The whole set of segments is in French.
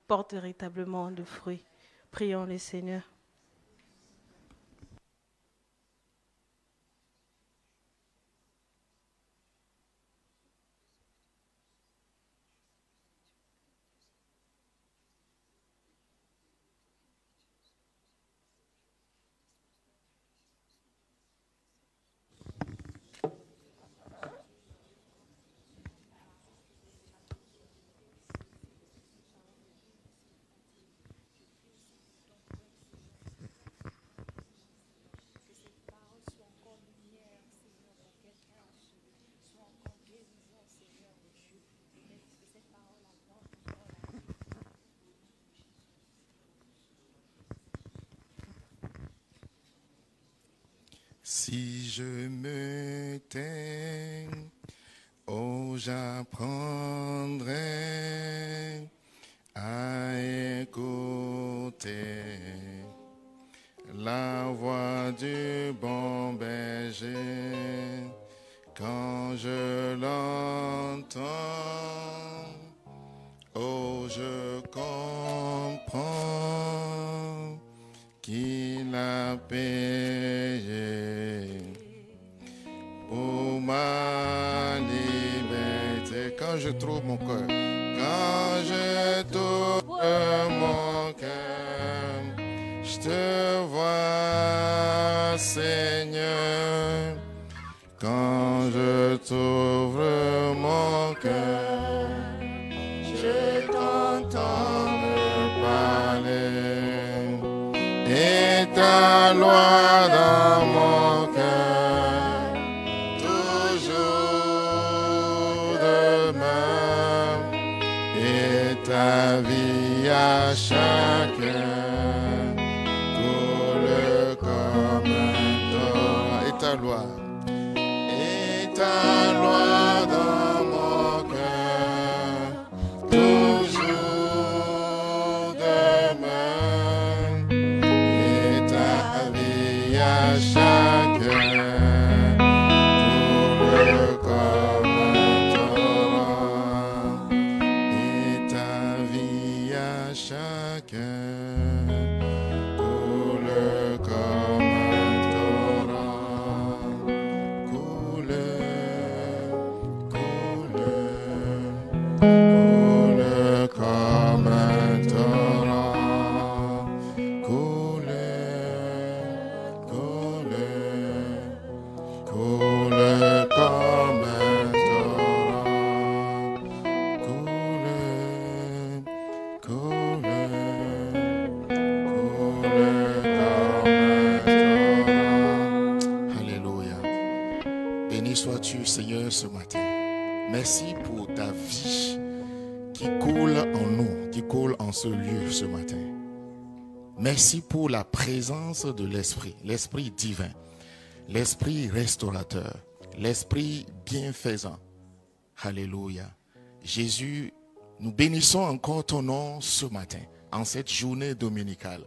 porte véritablement de fruits. Prions le Seigneur. Si je me tais, oh j'apprendrai à écouter la voix du bon berger. Quand je l'entends, oh je comprends qu'il a payé pour ma liberté. Quand je trouve mon cœur, quand je trouve mon cœur, je te vois, Seigneur. Quand je t'ouvre mon cœur, je t'entends me parler. Et ta loi dans mon cœur, toujours demain. Et ta vie à chacun coule comme un torrent. Et ta loi dans mon cœur, toujours demain. Et ta vie à chacun coule comme un torrent. Et ta vie à chacun coule comme un torrent. Coule comme un torrent. Coule comme un torrent. Coule comme un torrent. Alléluia. Béni sois-tu, Seigneur, ce matin. Merci pour ta vie qui coule en nous, qui coule en ce lieu ce matin. Merci pour la présence de l'Esprit, l'Esprit divin, l'Esprit restaurateur, l'Esprit bienfaisant. Alléluia. Jésus, nous bénissons encore ton nom ce matin, en cette journée dominicale,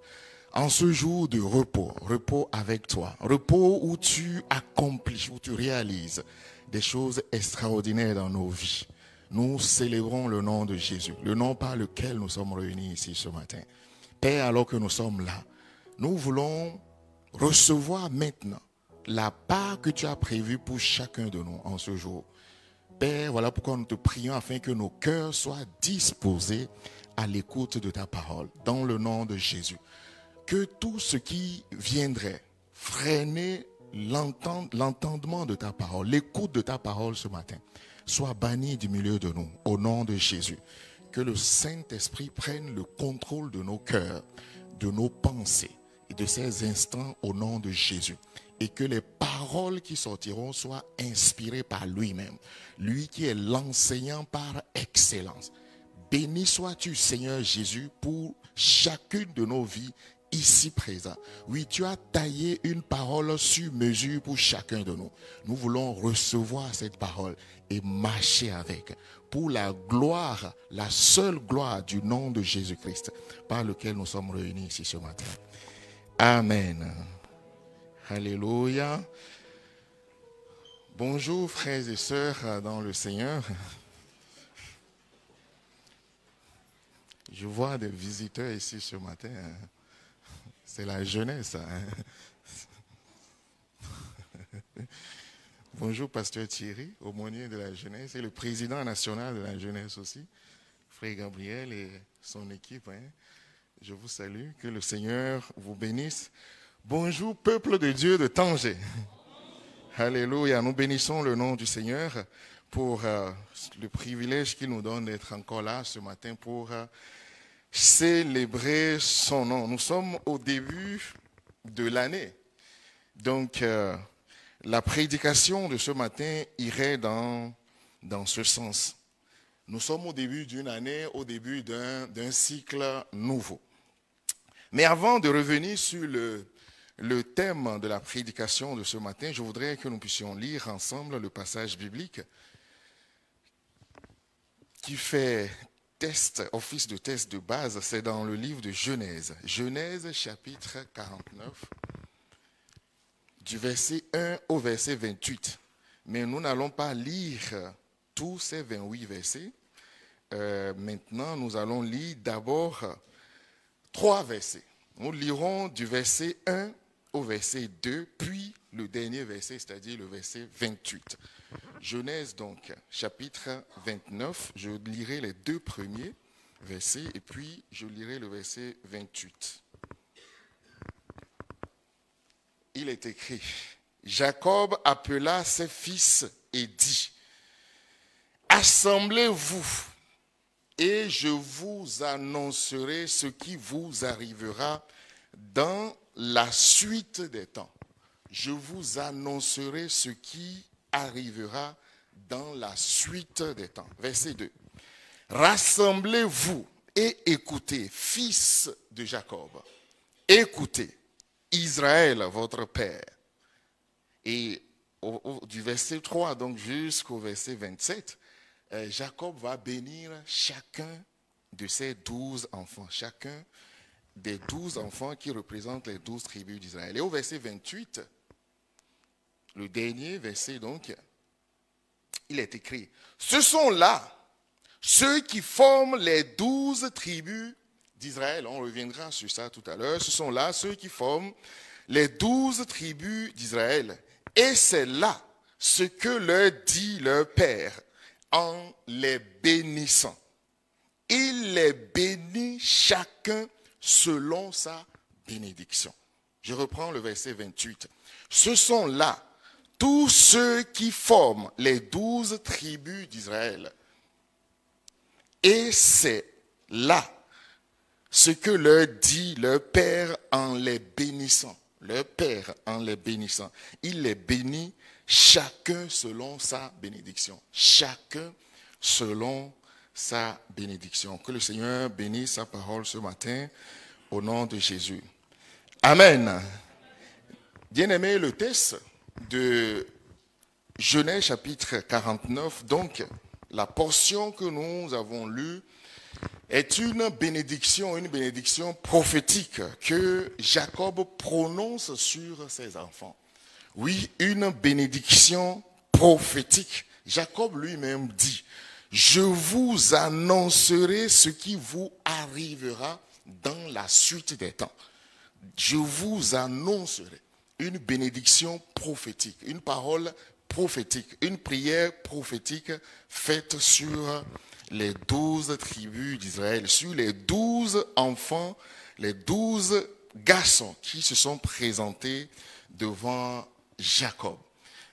en ce jour de repos, repos avec toi, repos où tu accomplis, où tu réalises des choses extraordinaires dans nos vies. Nous célébrons le nom de Jésus, le nom par lequel nous sommes réunis ici ce matin. Père, alors que nous sommes là, nous voulons recevoir maintenant la part que tu as prévue pour chacun de nous en ce jour. Père, voilà pourquoi nous te prions afin que nos cœurs soient disposés à l'écoute de ta parole, dans le nom de Jésus. Que tout ce qui viendrait freiner l'entendement de ta parole, l'écoute de ta parole ce matin, soit banni du milieu de nous, au nom de Jésus. Que le Saint-Esprit prenne le contrôle de nos cœurs, de nos pensées et de ces instants au nom de Jésus. Et que les paroles qui sortiront soient inspirées par lui-même, lui qui est l'enseignant par excellence. Béni sois-tu, Seigneur Jésus, pour chacune de nos vies ici présent. Oui, tu as taillé une parole sur mesure pour chacun de nous. Nous voulons recevoir cette parole et marcher avec, pour la gloire, la seule gloire du nom de Jésus-Christ, par lequel nous sommes réunis ici ce matin. Amen. Alléluia. Bonjour frères et sœurs dans le Seigneur. Je vois des visiteurs ici ce matin. C'est la jeunesse. Bonjour, pasteur Thierry, aumônier de la jeunesse et le président national de la jeunesse aussi, frère Gabriel et son équipe. Je vous salue, que le Seigneur vous bénisse. Bonjour, peuple de Dieu de Tanger. Alléluia, nous bénissons le nom du Seigneur pour le privilège qu'il nous donne d'être encore là ce matin pour célébrer son nom. Nous sommes au début de l'année. Donc, la prédication de ce matin irait dans ce sens. Nous sommes au début d'une année, au début d'un cycle nouveau. Mais avant de revenir sur le thème de la prédication de ce matin, je voudrais que nous puissions lire ensemble le passage biblique qui fait office de test de base. C'est dans le livre de Genèse. Genèse chapitre 49, du verset 1 au verset 28. Mais nous n'allons pas lire tous ces 28 versets. Maintenant, nous allons lire d'abord 3 versets. Nous lirons du verset 1 au verset 2, puis le dernier verset, c'est-à-dire le verset 28. Genèse donc, chapitre 29, je lirai les 2 premiers versets et puis je lirai le verset 28. Il est écrit, Jacob appela ses fils et dit, assemblez-vous et je vous annoncerai ce qui vous arrivera dans la suite des temps. Je vous annoncerai ce qui arrivera dans la suite des temps. Verset 2. Rassemblez-vous et écoutez, fils de Jacob. Écoutez, Israël, votre père. Et du verset 3 donc jusqu'au verset 27, Jacob va bénir chacun de ses 12 enfants, chacun des 12 enfants qui représentent les 12 tribus d'Israël. Et au verset 28, le dernier verset donc, il est écrit, ce sont là ceux qui forment les 12 tribus d'Israël. On reviendra sur ça tout à l'heure. Ce sont là ceux qui forment les 12 tribus d'Israël. Et c'est là ce que leur dit leur père en les bénissant. Il les bénit chacun selon sa bénédiction. Je reprends le verset 28. Ce sont là tous ceux qui forment les 12 tribus d'Israël. Et c'est là ce que leur dit leur père en les bénissant. Leur père en les bénissant. Il les bénit chacun selon sa bénédiction. Chacun selon sa bénédiction. Que le Seigneur bénisse sa parole ce matin au nom de Jésus. Amen. Bien-aimé, le texte de Genèse chapitre 49, donc la portion que nous avons lue est une bénédiction prophétique que Jacob prononce sur ses enfants. Oui, une bénédiction prophétique. Jacob lui-même dit, je vous annoncerai ce qui vous arrivera dans la suite des temps. Je vous annoncerai une bénédiction prophétique, une parole prophétique, une prière prophétique faite sur les 12 tribus d'Israël, sur les 12 enfants, les 12 garçons qui se sont présentés devant Jacob.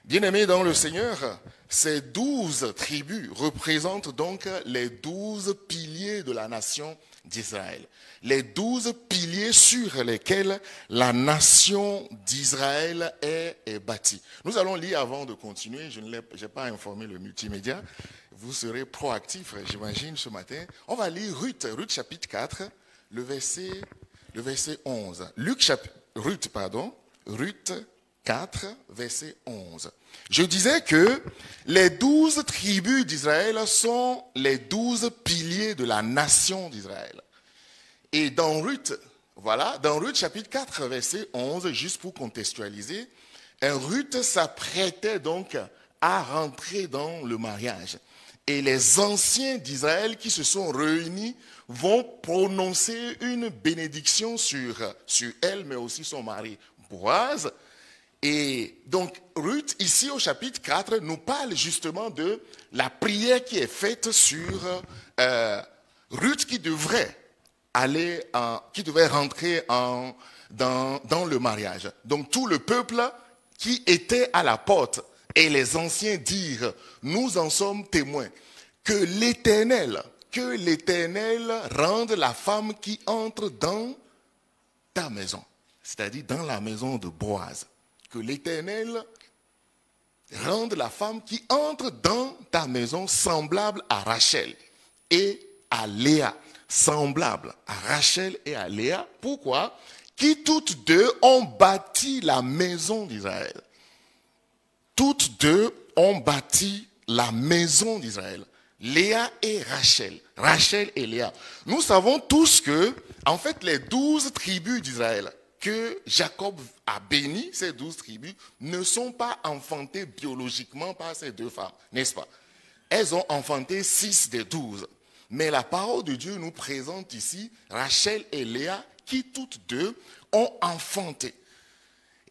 Bien-aimés dans le Seigneur, ces 12 tribus représentent donc les 12 piliers de la nation d'Israël. Les 12 piliers sur lesquels la nation d'Israël est bâtie. Nous allons lire avant de continuer. Je n'ai pas informé le multimédia. Vous serez proactifs, j'imagine, ce matin. On va lire Ruth chapitre 4, le verset 11. Ruth 4, verset 11. Je disais que les 12 tribus d'Israël sont les 12 piliers de la nation d'Israël. Et dans Ruth, dans Ruth chapitre 4, verset 11, juste pour contextualiser, Ruth s'apprêtait donc à rentrer dans le mariage. Et les anciens d'Israël qui se sont réunis vont prononcer une bénédiction sur elle, mais aussi son mari Boaz. Et donc, Ruth, ici au chapitre 4, nous parle justement de la prière qui est faite sur Ruth qui devrait rentrer dans le mariage. Donc, tout le peuple qui était à la porte et les anciens dirent, nous en sommes témoins, que l'Éternel rende la femme qui entre dans ta maison, c'est-à-dire dans la maison de Boaz. Que l'Éternel rende la femme qui entre dans ta maison semblable à Rachel et à Léa. Semblable à Rachel et à Léa. Pourquoi? Qui toutes deux ont bâti la maison d'Israël. Toutes deux ont bâti la maison d'Israël. Léa et Rachel. Rachel et Léa. Nous savons tous que, en fait, les 12 tribus d'Israël que Jacob a béni, ces 12 tribus, ne sont pas enfantées biologiquement par ces deux femmes, n'est-ce pas? Elles ont enfanté 6 des 12. Mais la parole de Dieu nous présente ici Rachel et Léa qui toutes deux ont enfanté.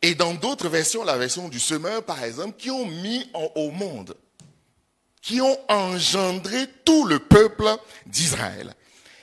Et dans d'autres versions, la version du semeur par exemple, qui ont mis au monde, qui ont engendré tout le peuple d'Israël.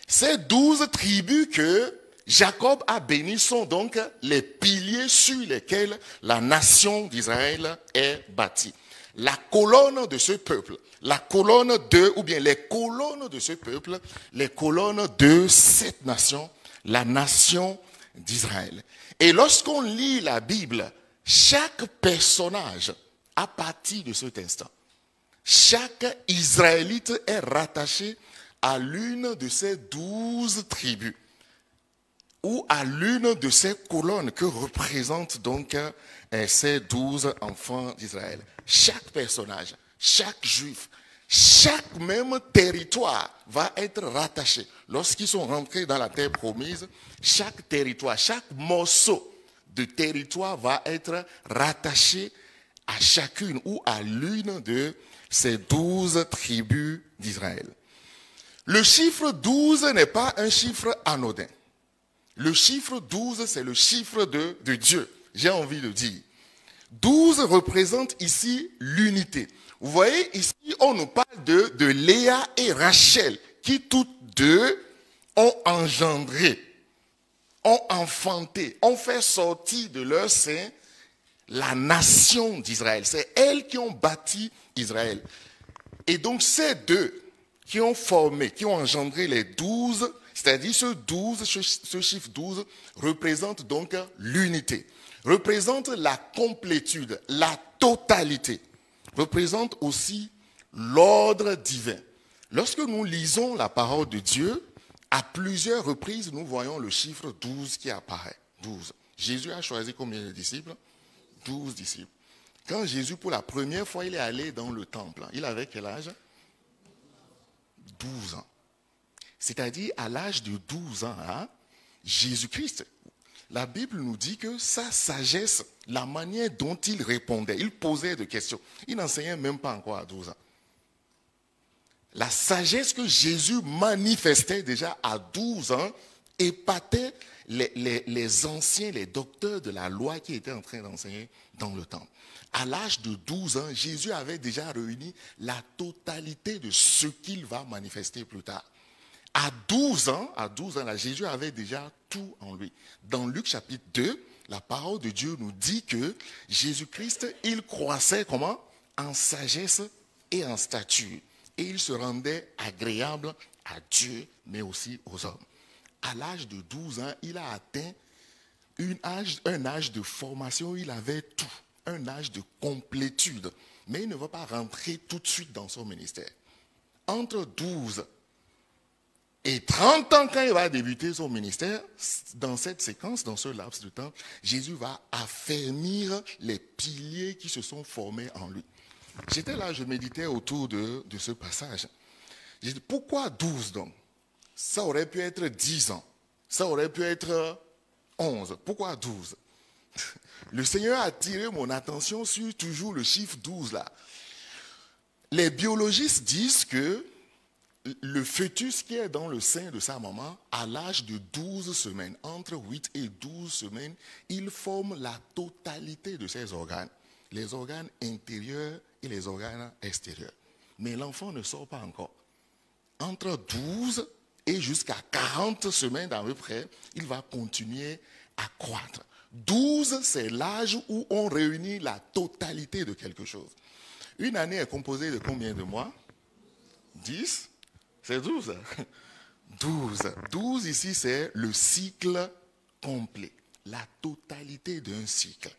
Ces 12 tribus que Jacob a bénies sont donc les piliers sur lesquels la nation d'Israël est bâtie. La colonne de ce peuple, les colonnes de ce peuple, les colonnes de cette nation, la nation d'Israël. Et lorsqu'on lit la Bible, chaque personnage, à partir de cet instant, chaque Israélite est rattaché à l'une de ces 12 tribus ou à l'une de ces colonnes que représentent donc ces 12 enfants d'Israël. Chaque personnage, chaque juif, chaque même territoire va être rattaché. Lorsqu'ils sont rentrés dans la terre promise, chaque territoire, chaque morceau de territoire va être rattaché à chacune ou à l'une de ces 12 tribus d'Israël. Le chiffre 12 n'est pas un chiffre anodin. Le chiffre 12, c'est le chiffre de Dieu, j'ai envie de dire. 12 représente ici l'unité. Vous voyez, ici, on nous parle de Léa et Rachel, qui toutes deux ont engendré, ont enfanté, ont fait sortir de leur sein la nation d'Israël. C'est elles qui ont bâti Israël. Et donc, ces deux qui ont formé, qui ont engendré les 12, c'est-à-dire ce chiffre 12 représente donc l'unité, représente la complétude, la totalité, représente aussi l'ordre divin. Lorsque nous lisons la parole de Dieu, à plusieurs reprises, nous voyons le chiffre 12 qui apparaît. 12. Jésus a choisi combien de disciples? 12 disciples. Quand Jésus, pour la première fois, il est allé dans le temple, il avait quel âge? 12 ans. C'est-à-dire, à l'âge de 12 ans, Jésus-Christ, la Bible nous dit que sa sagesse, la manière dont il répondait, il posait des questions. Il n'enseignait même pas encore à 12 ans. La sagesse que Jésus manifestait déjà à 12 ans épatait les anciens, les docteurs de la loi qui étaient en train d'enseigner dans le temple. À l'âge de 12 ans, Jésus avait déjà réuni la totalité de ce qu'il va manifester plus tard. À 12 ans, là, Jésus avait déjà tout en lui. Dans Luc chapitre 2, la parole de Dieu nous dit que Jésus-Christ, il croissait comment? En sagesse et en stature. Et il se rendait agréable à Dieu, mais aussi aux hommes. À l'âge de 12 ans, il a atteint un âge de formation, il avait tout. Un âge de complétude. Mais il ne va pas rentrer tout de suite dans son ministère. Entre 12 et 30 ans, quand il va débuter son ministère, dans cette séquence, dans ce laps de temps, Jésus va affermir les piliers qui se sont formés en lui. J'étais là, je méditais autour de ce passage. J'ai dit, pourquoi 12 donc? Ça aurait pu être 10 ans. Ça aurait pu être 11. Pourquoi 12? Le Seigneur a attiré mon attention sur toujours le chiffre 12 là. les biologistes disent que le fœtus qui est dans le sein de sa maman, à l'âge de 12 semaines, entre 8 et 12 semaines, il forme la totalité de ses organes, les organes intérieurs et les organes extérieurs. Mais l'enfant ne sort pas encore. Entre 12 et jusqu'à 40 semaines à peu près, il va continuer à croître. 12, c'est l'âge où on réunit la totalité de quelque chose. Une année est composée de combien de mois? 10? C'est 12. 12. 12 ici, c'est le cycle complet. La totalité d'un cycle.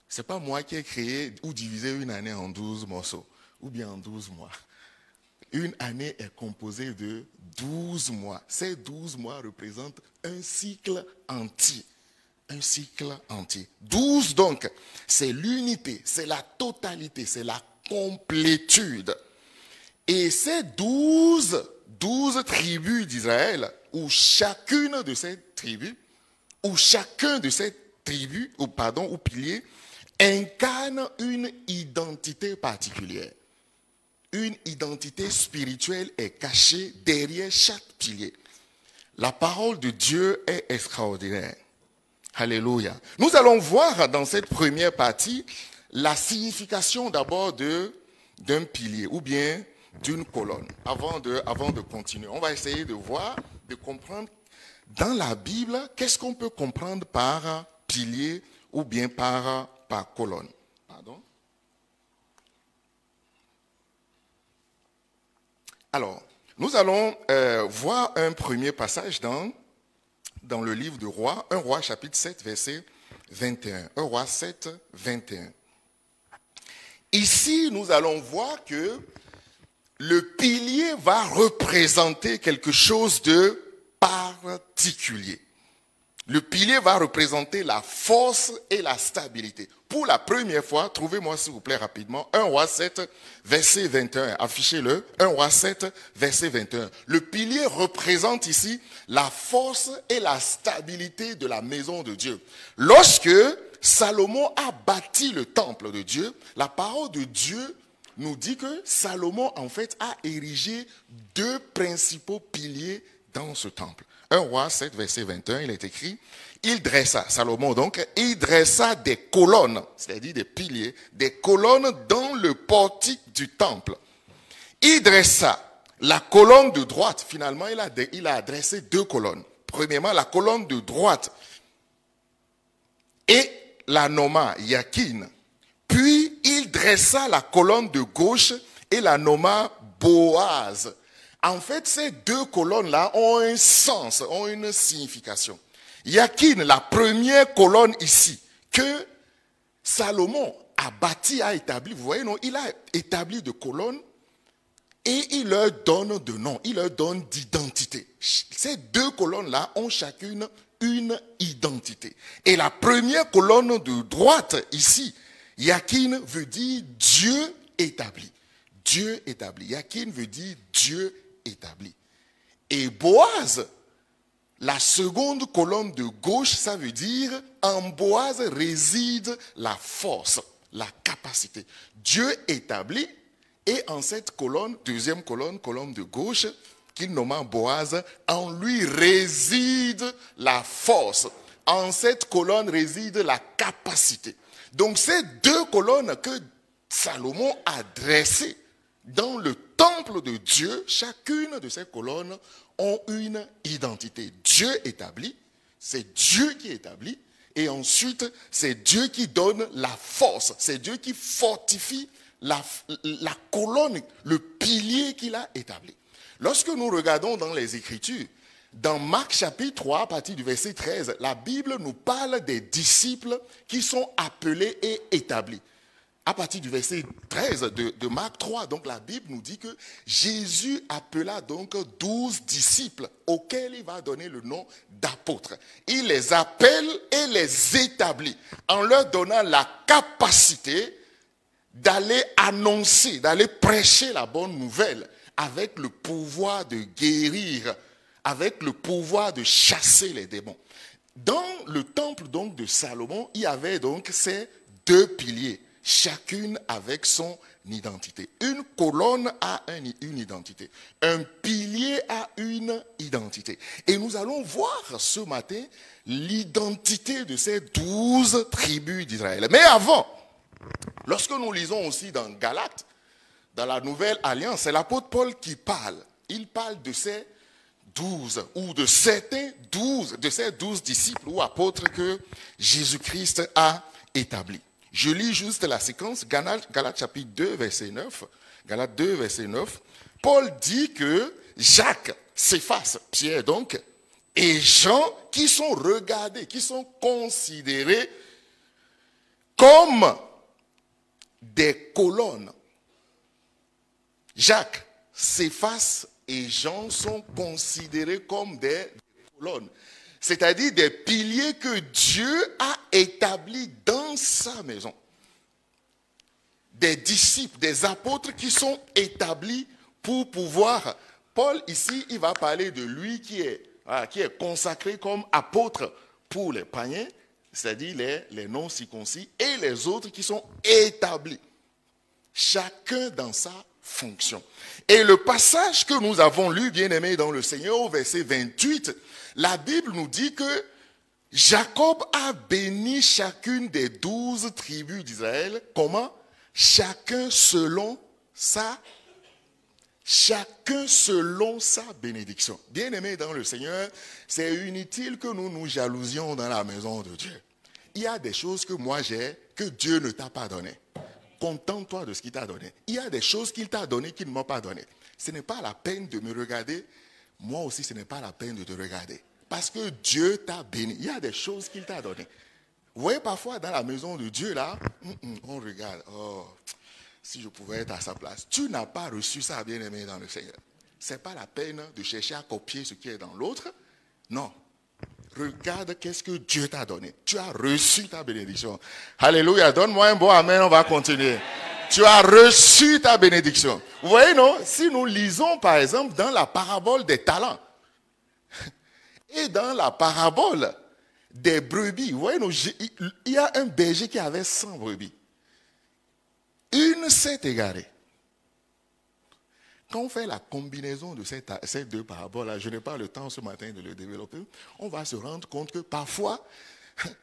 Ce n'est pas moi qui ai créé ou divisé une année en 12 morceaux, ou bien en 12 mois. Une année est composée de 12 mois. Ces 12 mois représentent un cycle entier. Un cycle entier. 12 donc, c'est l'unité, c'est la totalité, c'est la complétude. Et ces 12 tribus d'Israël, où chacune de ces tribus, ou chacun de ces tribus, ou piliers, incarne une identité particulière. Une identité spirituelle est cachée derrière chaque pilier. La parole de Dieu est extraordinaire. Alléluia. Nous allons voir dans cette première partie la signification d'abord d'un pilier ou bien d'une colonne. Avant de continuer, on va essayer de voir, de comprendre dans la Bible, qu'est-ce qu'on peut comprendre par pilier ou bien par colonne. Pardon. Alors, nous allons voir un premier passage dans le livre de Rois, 1 Roi chapitre 7, verset 21. 1 Roi 7, 21. Ici, nous allons voir que le pilier va représenter quelque chose de particulier. Le pilier va représenter la force et la stabilité. Pour la première fois, trouvez-moi s'il vous plaît rapidement, 1 Roi 7, verset 21. Affichez-le, 1 Roi 7, verset 21. Le pilier représente ici la force et la stabilité de la maison de Dieu. Lorsque Salomon a bâti le temple de Dieu, la parole de Dieu nous dit que Salomon, en fait, a érigé 2 principaux piliers dans ce temple. 1 Roi 7, verset 21, il est écrit, Salomon donc, il dressa des colonnes, c'est-à-dire des piliers, des colonnes dans le portique du temple. Il dressa la colonne de droite, finalement il a dressé 2 colonnes. Premièrement, la colonne de droite, et la nomma Yakin. Puis il dressa la colonne de gauche et la nomma Boaz. En fait, ces 2 colonnes-là ont un sens, ont une signification. Yakin, la première colonne ici, que Salomon a bâti, a établi, vous voyez, non, il a établi de colonnes et il leur donne de nom, il leur donne d'identité. Ces 2 colonnes-là ont chacune une identité. Et la première colonne de droite ici, Yakin veut dire Dieu établi. Dieu établi. Yakin veut dire Dieu établi. Et Boaz, la seconde colonne de gauche, ça veut dire en Boaz réside la force, la capacité. Dieu établi, et en cette colonne, deuxième colonne, colonne de gauche, qu'il nomma Boaz, en lui réside la force. En cette colonne réside la capacité. Donc ces 2 colonnes que Salomon a dressées dans le temple de Dieu, chacune de ces colonnes ont une identité. Dieu établi, c'est Dieu qui établit, et ensuite c'est Dieu qui donne la force, c'est Dieu qui fortifie la colonne, le pilier qu'il a établi. Lorsque nous regardons dans les Écritures, dans Marc chapitre 3, à partir du verset 13, la Bible nous parle des disciples qui sont appelés et établis. À partir du verset 13 de Marc 3, donc la Bible nous dit que Jésus appela donc 12 disciples auxquels il va donner le nom d'apôtres. Il les appelle et les établit en leur donnant la capacité d'aller annoncer, d'aller prêcher la bonne nouvelle avec le pouvoir de guérir, avec le pouvoir de chasser les démons. Dans le temple donc de Salomon, il y avait donc ces 2 piliers, chacune avec son identité. Une colonne a une identité. Un pilier a une identité. Et nous allons voir ce matin l'identité de ces 12 tribus d'Israël. Mais avant, lorsque nous lisons aussi dans Galates, dans la Nouvelle Alliance, c'est l'apôtre Paul qui parle. Il parle de ces 12 ou de certains 12, de ces 12 disciples ou apôtres que Jésus-Christ a établis. Je lis juste la séquence, Galates chapitre 2, verset 9. Galates 2, verset 9. Paul dit que Jacques, Céphas, Pierre donc, et Jean qui sont regardés, qui sont considérés comme des colonnes. Jacques, Céphas et Jean sont considérés comme des colonnes. C'est-à-dire des piliers que Dieu a établis dans sa maison. Des disciples, des apôtres qui sont établis pour pouvoir... Paul, ici, il va parler de lui qui est consacré comme apôtre pour les païens, c'est-à-dire les non-circoncis, et les autres qui sont établis. Chacun dans sa fonction. Et le passage que nous avons lu, bien-aimés dans le Seigneur, au verset 28, la Bible nous dit que Jacob a béni chacune des 12 tribus d'Israël. Comment? Chacun selon sa bénédiction. Bien-aimés dans le Seigneur, c'est inutile que nous nous jalousions dans la maison de Dieu. Il y a des choses que moi j'ai, que Dieu ne t'a pas données. Contente-toi de ce qu'il t'a donné. Il y a des choses qu'il t'a données qu'il ne m'a pas données. Ce n'est pas la peine de me regarder. Moi aussi, ce n'est pas la peine de te regarder. Parce que Dieu t'a béni. Il y a des choses qu'il t'a données. Vous voyez, parfois, dans la maison de Dieu, là, on regarde. Oh, si je pouvais être à sa place. Tu n'as pas reçu ça, bien-aimé dans le Seigneur. Ce n'est pas la peine de chercher à copier ce qui est dans l'autre. Non. Regarde qu'est-ce que Dieu t'a donné. Tu as reçu ta bénédiction. Alléluia. Donne-moi un bon amen, on va continuer. Tu as reçu ta bénédiction. Vous voyez, non? Si nous lisons, par exemple, dans la parabole des talents et dans la parabole des brebis, vous voyez, il y a un berger qui avait 100 brebis. Une s'est égarée. Quand on fait la combinaison de ces deux paraboles-là, je n'ai pas le temps ce matin de le développer, on va se rendre compte que parfois,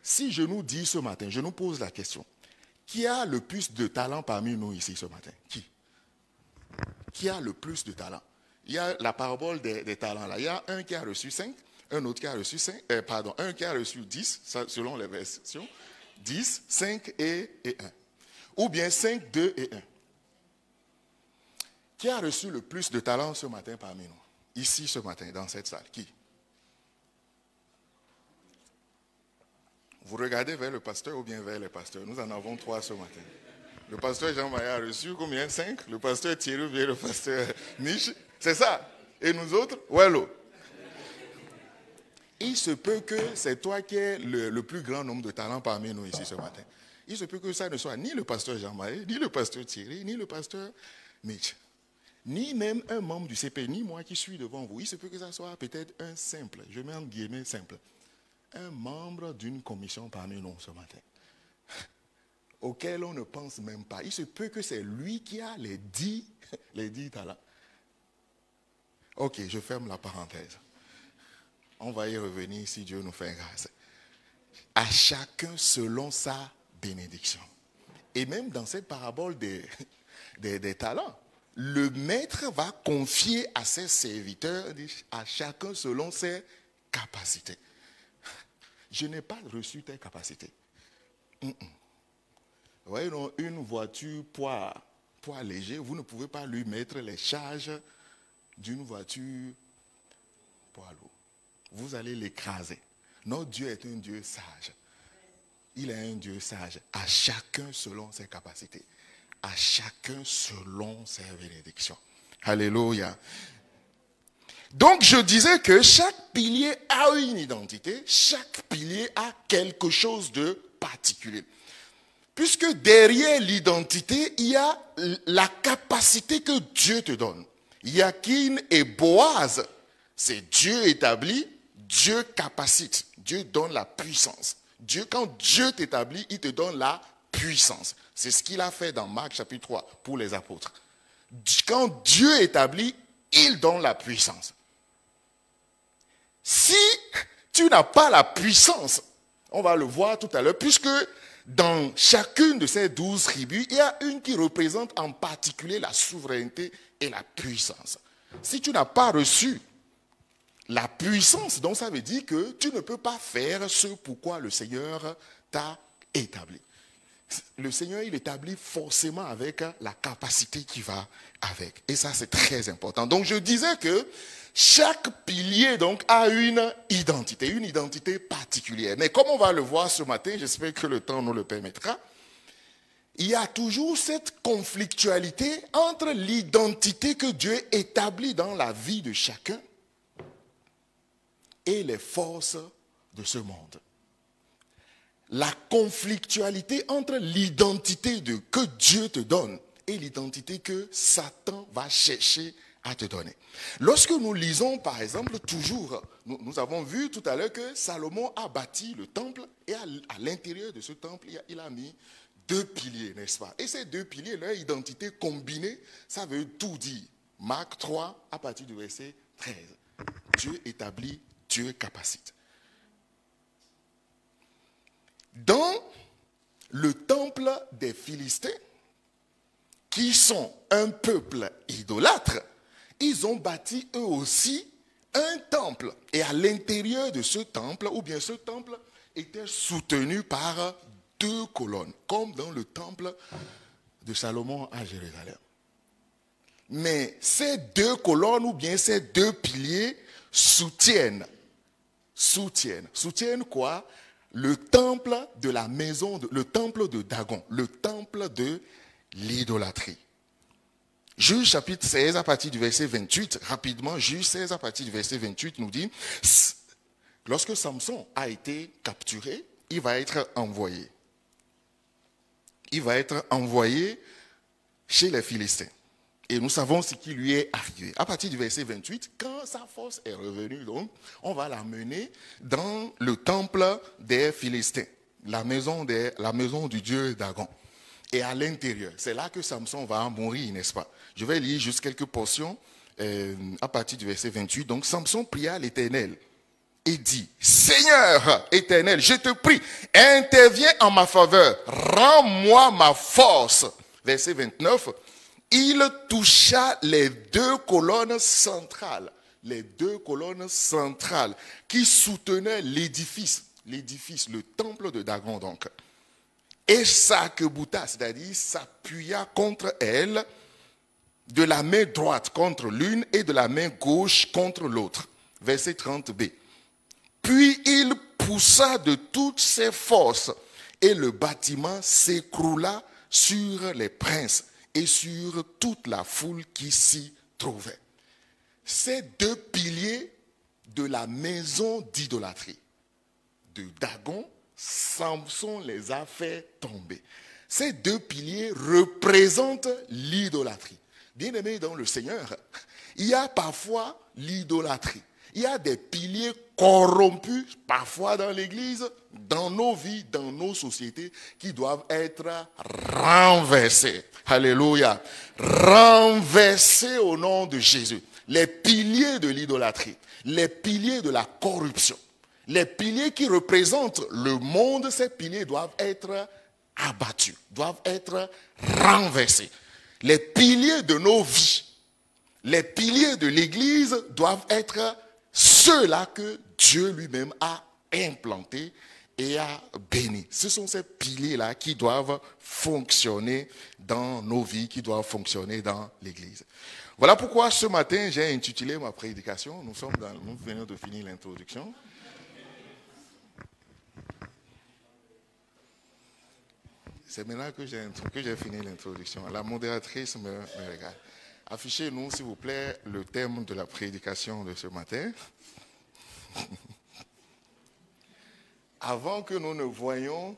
si je nous dis ce matin, je nous pose la question, qui a le plus de talent parmi nous ici ce matin? Qui a le plus de talent? Il y a la parabole des talents là. Il y a un qui a reçu 5, un autre qui a reçu 5, un qui a reçu 10, selon les versions, 10, 5 et 1. Ou bien 5, 2 et 1. Qui a reçu le plus de talent ce matin parmi nous? Ici ce matin, dans cette salle. Qui? Vous regardez vers le pasteur ou bien vers les pasteurs? Nous en avons 3 ce matin. Le pasteur Jean-Marie a reçu combien? 5. Le pasteur Thierry ou bien le pasteur Mich. C'est ça. Et nous autres? Wello. Il se peut que c'est toi qui es le plus grand nombre de talents parmi nous ici ce matin. Il se peut que ça ne soit ni le pasteur Jean-Marie, ni le pasteur Thierry, ni le pasteur Mich. Ni même un membre du CP, ni moi qui suis devant vous. Il se peut que ça soit peut-être un simple, je mets en guillemets simple, un membre d'une commission parmi nous ce matin, auquel on ne pense même pas. Il se peut que c'est lui qui a les 10 talents. Ok, je ferme la parenthèse. On va y revenir si Dieu nous fait grâce. À chacun selon sa bénédiction. Et même dans cette parabole des talents, le maître va confier à ses serviteurs, à chacun selon ses capacités. Je n'ai pas reçu tes capacités. Vous voyez, une voiture poids léger, vous ne pouvez pas lui mettre les charges d'une voiture poids lourd. Vous allez l'écraser. Notre Dieu est un Dieu sage. Il est un Dieu sage, à chacun selon ses capacités. À chacun selon ses bénédictions. Alléluia. Donc je disais que chaque pilier a une identité, chaque pilier a quelque chose de particulier. Puisque derrière l'identité, il y a la capacité que Dieu te donne. Yakin et Boaz, c'est Dieu établi, Dieu capacite, Dieu donne la puissance. Quand Dieu t'établit, il te donne la puissance. C'est ce qu'il a fait dans Marc chapitre 3 pour les apôtres. Quand Dieu établit, il donne la puissance. Si tu n'as pas la puissance, on va le voir tout à l'heure, puisque dans chacune de ces 12 tribus, il y a une qui représente en particulier la souveraineté et la puissance. Si tu n'as pas reçu la puissance, donc ça veut dire que tu ne peux pas faire ce pourquoi le Seigneur t'a établi. Le Seigneur, il établit forcément avec la capacité qui va avec. Et ça, c'est très important. Donc, je disais que chaque pilier donc, a une identité particulière. Mais comme on va le voir ce matin, j'espère que le temps nous le permettra, il y a toujours cette conflictualité entre l'identité que Dieu établit dans la vie de chacun et les forces de ce monde. La conflictualité entre l'identité que Dieu te donne et l'identité que Satan va chercher à te donner. Lorsque nous lisons, par exemple, toujours, nous avons vu tout à l'heure que Salomon a bâti le temple et à l'intérieur de ce temple, il a mis 2 piliers, n'est-ce pas? Et ces 2 piliers, leur identité combinée, ça veut tout dire. Marc 3, à partir du verset 13. Dieu établit, Dieu capacite. Dans le temple des Philistins, qui sont un peuple idolâtre, ils ont bâti eux aussi un temple. Et à l'intérieur de ce temple, ou bien ce temple était soutenu par 2 colonnes, comme dans le temple de Salomon à Jérusalem. Mais ces 2 colonnes, ou bien ces 2 piliers, soutiennent quoi? Le temple de la maison, le temple de Dagon, le temple de l'idolâtrie. Juge chapitre 16 à partir du verset 28, rapidement, Juge 16 à partir du verset 28 nous dit, lorsque Samson a été capturé, il va être envoyé. Il va être envoyé chez les Philistins. Et nous savons ce qui lui est arrivé. À partir du verset 28, quand sa force est revenue, donc, on va l'amener dans le temple des Philistins, la maison du dieu Dagon. Et à l'intérieur, c'est là que Samson va mourir, n'est-ce pas? Je vais lire juste quelques portions à partir du verset 28. Donc, Samson pria l'Éternel et dit, Seigneur éternel, je te prie, interviens en ma faveur, rends-moi ma force. Verset 29. Il toucha les 2 colonnes centrales qui soutenaient l'édifice, le temple de Dagon donc. Et s'arc-bouta, c'est-à-dire s'appuya contre elle, de la main droite contre l'une et de la main gauche contre l'autre. Verset 30b. Puis il poussa de toutes ses forces et le bâtiment s'écroula sur les princes et sur toute la foule qui s'y trouvait. Ces 2 piliers de la maison d'idolâtrie de Dagon, Samson les a fait tomber. Ces 2 piliers représentent l'idolâtrie. Bien-aimés dans le Seigneur, il y a parfois l'idolâtrie. Il y a des piliers corrompus, parfois dans l'Église, dans nos vies, dans nos sociétés, qui doivent être renversés. Alléluia. Renversés au nom de Jésus. Les piliers de l'idolâtrie, les piliers de la corruption, les piliers qui représentent le monde, ces piliers doivent être abattus, doivent être renversés. Les piliers de nos vies, les piliers de l'Église doivent être ceux-là que Dieu lui-même a implantés et a bénis. Ce sont ces piliers-là qui doivent fonctionner dans nos vies, qui doivent fonctionner dans l'Église. Voilà pourquoi ce matin, j'ai intitulé ma prédication. Nous venons de finir l'introduction. C'est maintenant que j'ai fini l'introduction. La modératrice me regarde. Affichez-nous, s'il vous plaît, le thème de la prédication de ce matin. Avant que nous ne voyions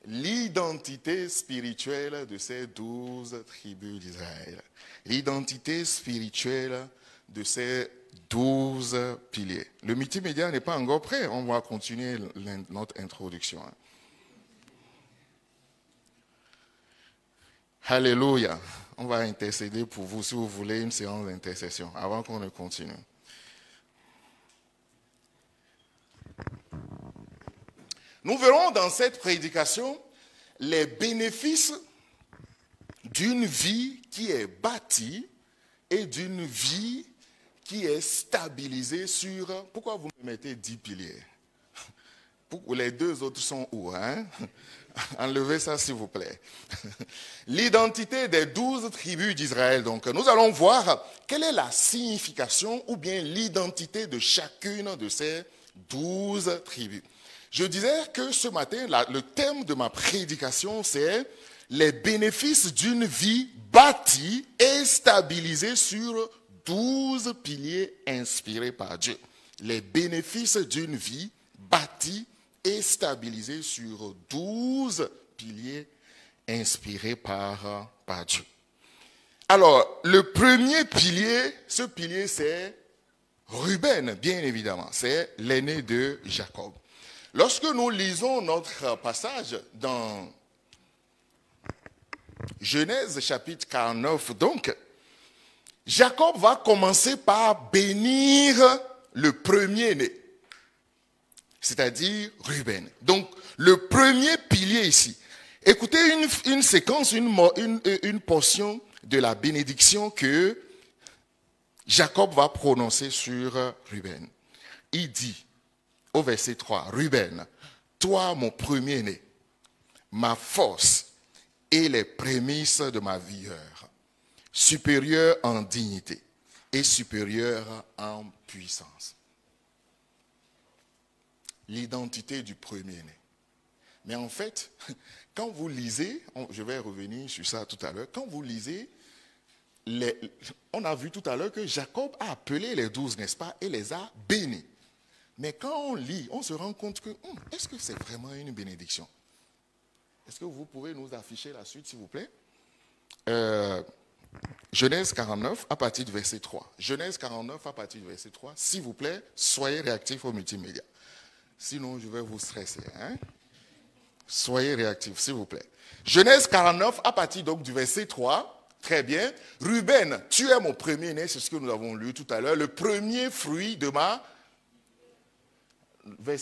l'identité spirituelle de ces 12 tribus d'Israël. L'identité spirituelle de ces 12 piliers. Le multimédia n'est pas encore prêt. On va continuer notre introduction. Alléluia. On va intercéder pour vous si vous voulez une séance d'intercession avant qu'on ne continue. Nous verrons dans cette prédication les bénéfices d'une vie qui est bâtie et d'une vie qui est stabilisée sur... Pourquoi vous me mettez 10 piliers? Les deux autres sont où, hein? Enlevez ça s'il vous plaît. L'identité des 12 tribus d'Israël. Donc nous allons voir quelle est la signification ou bien l'identité de chacune de ces 12 tribus. Je disais que ce matin, le thème de ma prédication, c'est les bénéfices d'une vie bâtie et stabilisée sur 12 piliers inspirés par Dieu. Les bénéfices d'une vie bâtie et stabilisée sur 12 piliers inspirés par Dieu. Alors, le premier pilier, ce pilier c'est Ruben, bien évidemment. C'est l'aîné de Jacob. Lorsque nous lisons notre passage dans Genèse chapitre 49, donc, Jacob va commencer par bénir le premier-né, c'est-à-dire Ruben. Donc, le premier pilier ici. Écoutez une séquence, une portion de la bénédiction que Jacob va prononcer sur Ruben. Il dit au verset 3, Ruben, toi mon premier-né, ma force et les prémices de ma vigueur, supérieur en dignité et supérieur en puissance. L'identité du premier-né. Mais en fait, quand vous lisez, je vais revenir sur ça tout à l'heure, quand vous lisez, on a vu tout à l'heure que Jacob a appelé les 12, n'est-ce pas, et les a bénis. Mais quand on lit, on se rend compte que, est-ce que c'est vraiment une bénédiction? Est-ce que vous pouvez nous afficher la suite, s'il vous plaît? Genèse 49, à partir du verset 3. Genèse 49, à partir du verset 3. S'il vous plaît, soyez réactifs au multimédia. Sinon, je vais vous stresser. Hein? Soyez réactifs, s'il vous plaît. Genèse 49, à partir donc du verset 3. Très bien. Ruben, tu es mon premier-né, c'est ce que nous avons lu tout à l'heure. Le premier fruit de ma...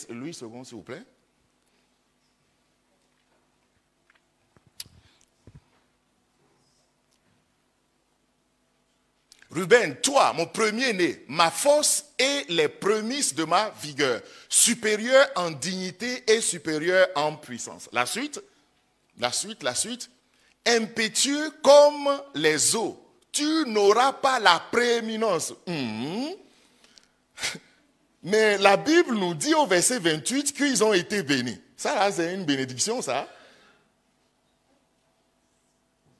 Louis second, s'il vous plaît. Ruben, toi, mon premier-né, ma force et les prémices de ma vigueur, supérieur en dignité et supérieur en puissance. La suite. Impétueux comme les eaux, tu n'auras pas la prééminence. Mais la Bible nous dit au verset 28 qu'ils ont été bénis. Ça, là, c'est une bénédiction, ça.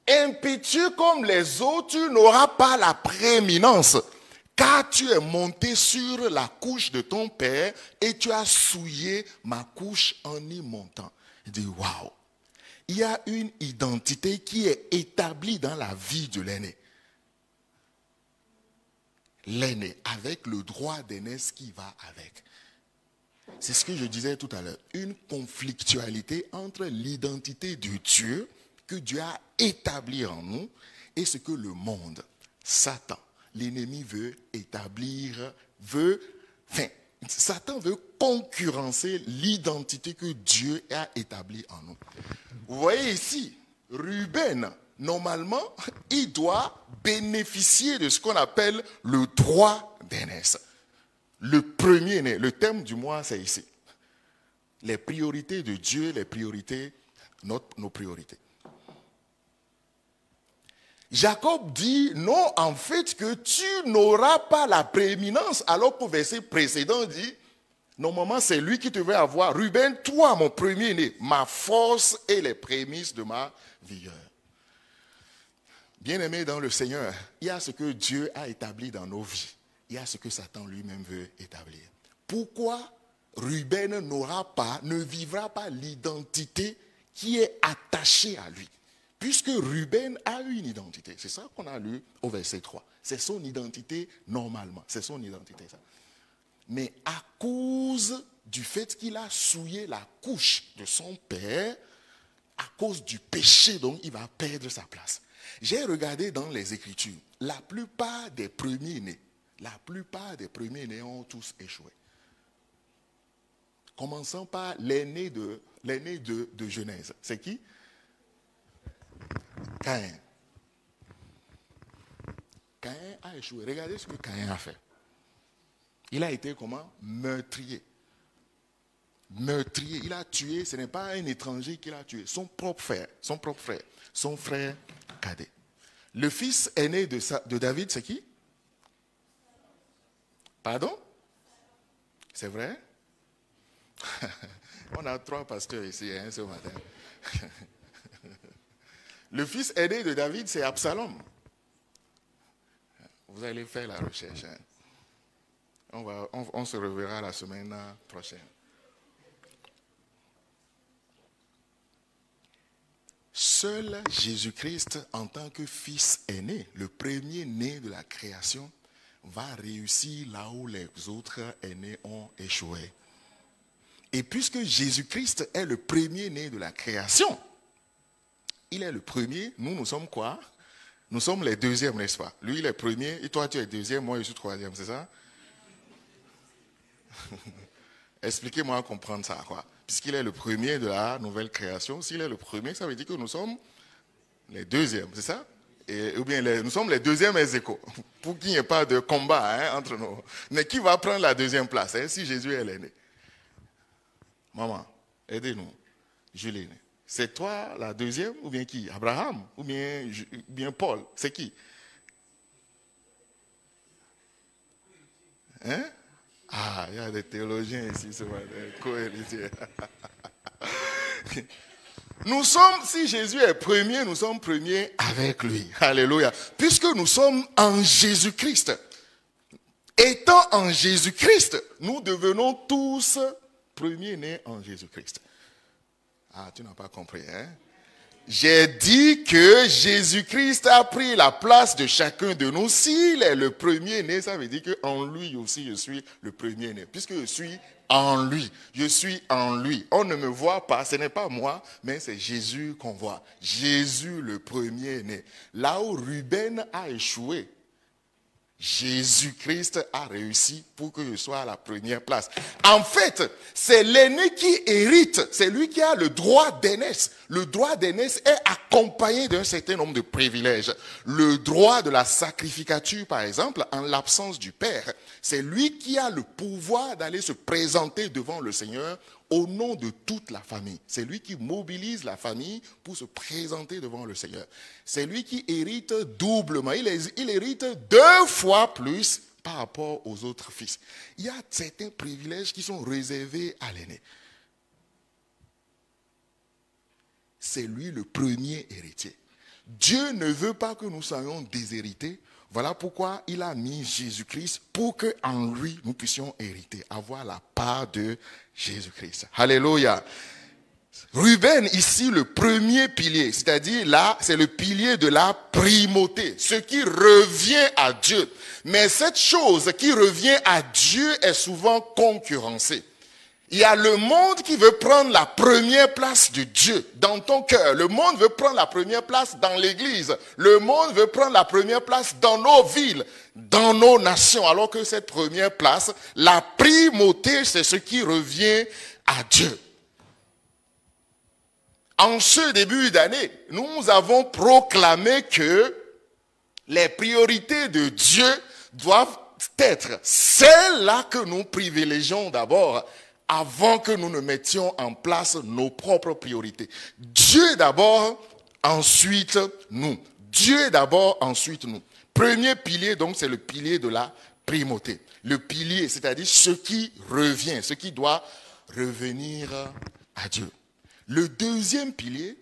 Impétueux comme les eaux, tu n'auras pas la prééminence, car tu es monté sur la couche de ton père et tu as souillé ma couche en y montant. Il dit, waouh, il y a une identité qui est établie dans la vie de l'aîné. L'aîné, avec le droit d'aînesse qui va avec. C'est ce que je disais tout à l'heure. Une conflictualité entre l'identité de Dieu que Dieu a établie en nous et ce que le monde, Satan, l'ennemi veut établir, Satan veut concurrencer l'identité que Dieu a établie en nous. Vous voyez ici, Ruben, normalement, il doit bénéficier de ce qu'on appelle le droit d'aînesse. Le premier-né, le thème du mois, c'est ici. Les priorités de Dieu, les priorités, nos priorités. Jacob dit, non, en fait, que tu n'auras pas la prééminence, alors qu'au verset précédent dit, normalement, c'est lui qui devait avoir. Ruben, toi, mon premier-né, ma force et les prémices de ma vigueur. Bien-aimé dans le Seigneur, il y a ce que Dieu a établi dans nos vies. Il y a ce que Satan lui-même veut établir. Pourquoi Ruben ne vivra pas l'identité qui est attachée à lui? Puisque Ruben a une identité. C'est ça qu'on a lu au verset 3. C'est son identité normalement. C'est son identité, ça. Mais à cause du fait qu'il a souillé la couche de son père, à cause du péché, donc il va perdre sa place. J'ai regardé dans les Écritures, la plupart des premiers-nés ont tous échoué. Commençons par l'aîné de Genèse. C'est qui? Caïn. Caïn a échoué. Regardez ce que Caïn a fait. Il a été comment? Meurtrier. Meurtrier. Il a tué, ce n'est pas un étranger qu'il a tué, son propre frère, son frère cadet. Le fils aîné de David, c'est qui? Pardon? C'est vrai? On a 3 pasteurs ici ce matin. Le fils aîné de David, c'est Absalom. Vous allez faire la recherche. On se reverra la semaine prochaine. Seul Jésus-Christ, en tant que fils aîné, le premier né de la création, va réussir là où les autres aînés ont échoué. Et puisque Jésus-Christ est le premier né de la création, il est le premier, nous sommes quoi? Nous sommes les deuxièmes, n'est-ce pas? Lui, il est premier, et toi, tu es deuxième, moi, je suis troisième, c'est ça? Expliquez-moi comprendre ça, quoi. Puisqu'il est le premier de la nouvelle création, s'il est le premier, ça veut dire que nous sommes les deuxièmes, c'est ça? Ou bien nous sommes les deuxièmes ex-aequo, pour qu'il n'y ait pas de combat entre nous. Mais qui va prendre la deuxième place si Jésus est l'aîné? Maman, aidez-nous. Julie, c'est toi la deuxième ou bien qui? Abraham ou bien Paul? C'est qui? Hein? Ah, il y a des théologiens ici ce matin, co-héritiers. Nous sommes, si Jésus est premier, nous sommes premiers avec lui. Alléluia. Puisque nous sommes en Jésus-Christ. Étant en Jésus-Christ, nous devenons tous premiers-nés en Jésus-Christ. Ah, tu n'as pas compris, hein? J'ai dit que Jésus-Christ a pris la place de chacun de nous. S'il est le premier-né, ça veut dire qu'en lui aussi, je suis le premier-né. Puisque je suis en lui. Je suis en lui. On ne me voit pas, ce n'est pas moi, mais c'est Jésus qu'on voit. Jésus le premier-né. Là où Ruben a échoué, Jésus-Christ a réussi pour que je sois à la première place. En fait, c'est l'aîné qui hérite. C'est lui qui a le droit d'aînesse. Le droit d'aînesse est accompagné d'un certain nombre de privilèges. Le droit de la sacrificature, par exemple, en l'absence du père. C'est lui qui a le pouvoir d'aller se présenter devant le Seigneur au nom de toute la famille. C'est lui qui mobilise la famille pour se présenter devant le Seigneur. C'est lui qui hérite doublement. Il hérite 2 fois plus par rapport aux autres fils. Il y a certains privilèges qui sont réservés à l'aîné. C'est lui le premier héritier. Dieu ne veut pas que nous soyons déshérités. Voilà pourquoi il a mis Jésus-Christ pour qu'en lui, nous puissions hériter, avoir la part de Jésus-Christ. Alléluia. Ruben, ici, le premier pilier, c'est-à-dire là, c'est le pilier de la primauté, ce qui revient à Dieu. Mais cette chose qui revient à Dieu est souvent concurrencée. Il y a le monde qui veut prendre la première place de Dieu dans ton cœur. Le monde veut prendre la première place dans l'église. Le monde veut prendre la première place dans nos villes, dans nos nations. Alors que cette première place, la primauté, c'est ce qui revient à Dieu. En ce début d'année, nous avons proclamé que les priorités de Dieu doivent être celles-là que nous privilégions d'abord, avant que nous ne mettions en place nos propres priorités. Dieu d'abord, ensuite nous. Dieu d'abord, ensuite nous. Premier pilier, donc, c'est le pilier de la primauté. Le pilier, c'est-à-dire ce qui revient, ce qui doit revenir à Dieu. Le deuxième pilier,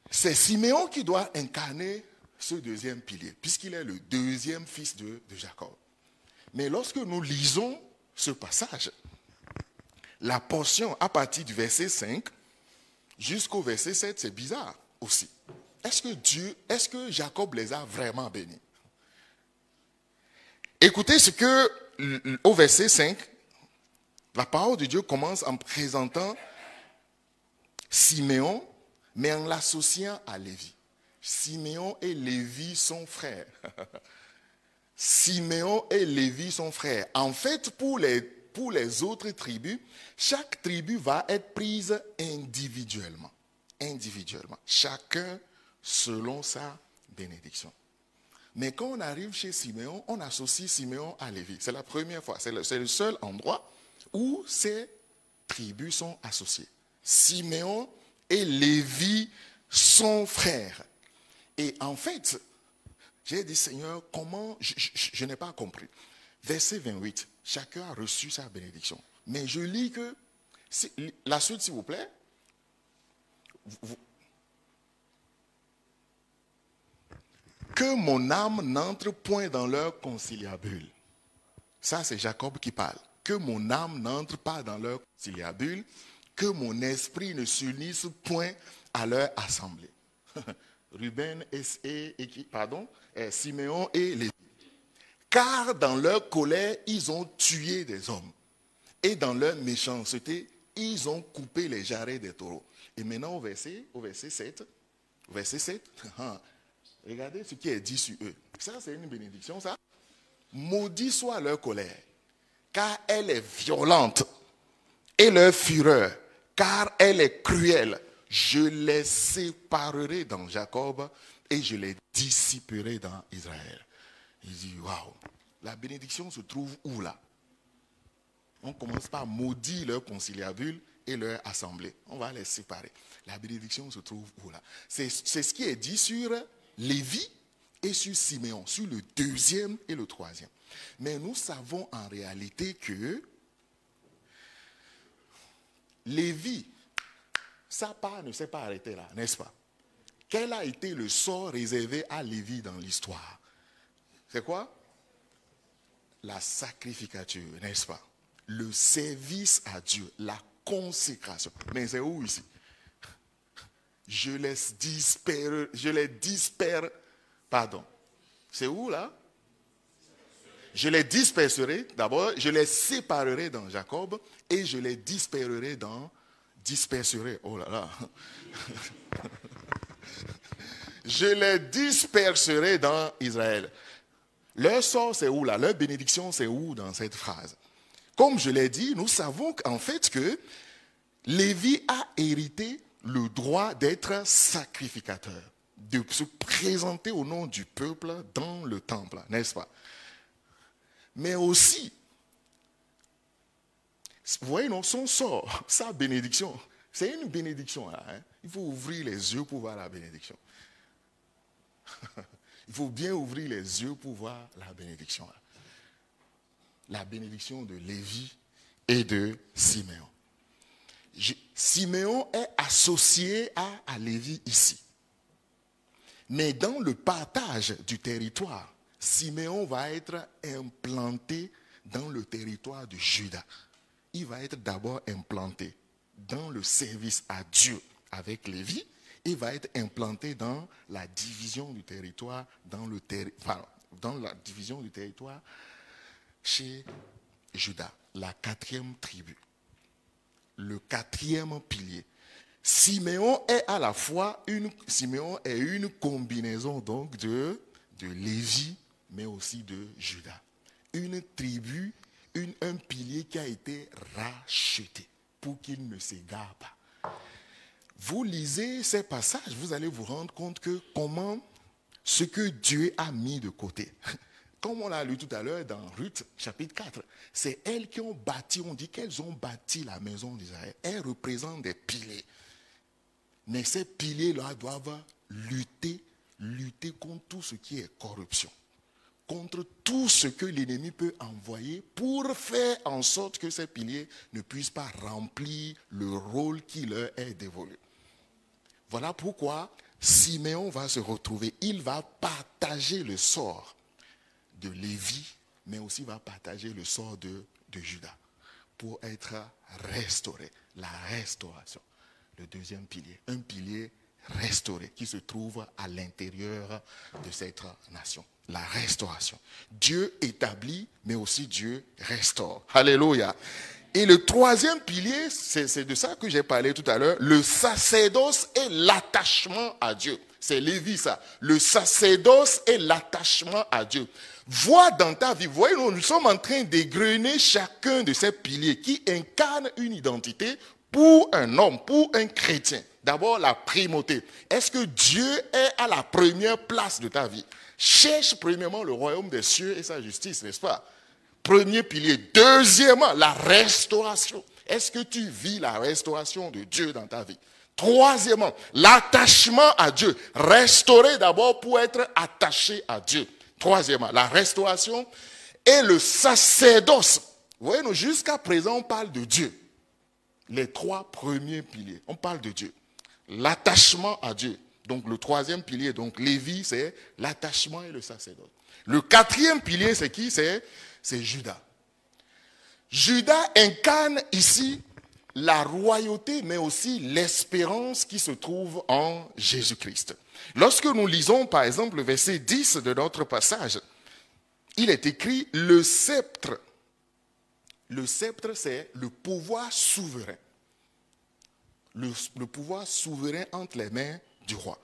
c'est Siméon qui doit incarner ce deuxième pilier, puisqu'il est le deuxième fils de Jacob. Mais lorsque nous lisons ce passage, la portion à partir du verset 5 jusqu'au verset 7, c'est bizarre aussi. Est-ce que Jacob les a vraiment bénis? Écoutez ce que, au verset 5, la parole de Dieu commence en présentant Siméon, mais en l'associant à Lévi. Siméon et Lévi sont frères. Siméon et Lévi sont frères. En fait, pour les autres tribus, chaque tribu va être prise individuellement. Individuellement. Chacun selon sa bénédiction. Mais quand on arrive chez Siméon, on associe Siméon à Lévi. C'est la première fois. C'est le seul endroit où ces tribus sont associées. Siméon et Lévi sont frères. Et en fait, j'ai dit, Seigneur, comment, je n'ai pas compris. Verset 28, chacun a reçu sa bénédiction. Mais je lis que, la suite s'il vous plaît, que mon âme n'entre point dans leur conciliabule. Ça, c'est Jacob qui parle. Que mon âme n'entre pas dans leur conciliabule, que mon esprit ne s'unisse point à leur assemblée. Ruben Siméon et Lévi. Car dans leur colère, ils ont tué des hommes. Et dans leur méchanceté, ils ont coupé les jarrets des taureaux. Et maintenant au verset 7, regardez ce qui est dit sur eux. Ça, c'est une bénédiction, ça. Maudit soit leur colère, car elle est violente, et leur fureur, car elle est cruelle. Je les séparerai dans Jacob et je les dissiperai dans Israël. Il dit, waouh, la bénédiction se trouve où là? On commence par maudire leur conciliabule et leur assemblée. On va les séparer. La bénédiction se trouve où là? C'est ce qui est dit sur Lévi et sur Siméon, sur le deuxième et le troisième. Mais nous savons en réalité que Lévi, sa part ne s'est pas arrêtée là, n'est-ce pas? Quel a été le sort réservé à Lévi dans l'histoire? C'est quoi? La sacrificature, n'est-ce pas? Le service à Dieu, la consécration. Mais c'est où ici? Je les disperse, pardon. C'est où là? Je les disperserai, d'abord, je les séparerai dans Jacob et je les disperserai, oh là là. Je les disperserai dans Israël. Leur sort, c'est où là? Leur bénédiction, c'est où dans cette phrase? Comme je l'ai dit, nous savons en fait que Lévi a hérité le droit d'être sacrificateur, de se présenter au nom du peuple dans le temple, n'est-ce pas? Mais aussi, vous voyez, non, son sort, sa bénédiction, c'est une bénédiction là. Hein? Il faut ouvrir les yeux pour voir la bénédiction. Il faut bien ouvrir les yeux pour voir la bénédiction là. La bénédiction de Lévi et de Siméon. Siméon est associé à Lévi ici. Mais dans le partage du territoire, Siméon va être implanté dans le territoire de Juda. Il va être d'abord implanté dans le service à Dieu avec Lévi. Il va être implanté dans la division du territoire, dans la division du territoire chez Juda, la 4e tribu, le 4e pilier. Siméon est à la fois une combinaison donc de Lévi, mais aussi de Juda. Une tribu, un pilier qui a été racheté pour qu'il ne s'égare pas. Vous lisez ces passages, vous allez vous rendre compte que comment ce que Dieu a mis de côté. Comme on l'a lu tout à l'heure dans Ruth, chapitre 4, c'est elles qui ont bâti, on dit qu'elles ont bâti la maison d'Israël. Elles représentent des piliers. Mais ces piliers-là doivent lutter contre tout ce qui est corruption, contre tout ce que l'ennemi peut envoyer pour faire en sorte que ces piliers ne puissent pas remplir le rôle qui leur est dévolu. Voilà pourquoi Siméon va se retrouver, il va partager le sort de Lévi, mais aussi va partager le sort de Juda pour être restauré. La restauration, le deuxième pilier, un pilier restauré qui se trouve à l'intérieur de cette nation. La restauration. Dieu établit, mais aussi Dieu restaure. Alléluia. Et le troisième pilier, c'est de ça que j'ai parlé tout à l'heure, le sacerdoce et l'attachement à Dieu. C'est Lévi ça. Le sacerdoce et l'attachement à Dieu. Vois dans ta vie, voyez, nous sommes en train d'égrener chacun de ces piliers qui incarnent une identité pour un homme, pour un chrétien. D'abord, la primauté. Est-ce que Dieu est à la première place de ta vie? Cherche premièrement le royaume des cieux et sa justice, n'est-ce pas? Premier pilier. Deuxièmement, la restauration. Est-ce que tu vis la restauration de Dieu dans ta vie? Troisièmement, l'attachement à Dieu. Restaurer d'abord pour être attaché à Dieu. Troisièmement, la restauration et le sacerdoce. Vous voyez, nous, jusqu'à présent, on parle de Dieu. Les trois premiers piliers, on parle de Dieu. L'attachement à Dieu. Donc le troisième pilier, donc Lévi, c'est l'attachement et le sacerdoce. Le quatrième pilier, c'est qui? C'est Judas. Judas incarne ici la royauté, mais aussi l'espérance qui se trouve en Jésus-Christ. Lorsque nous lisons, par exemple, le verset 10 de notre passage, il est écrit « Le sceptre ». Le sceptre, c'est le pouvoir souverain. Le pouvoir souverain entre les mains du roi.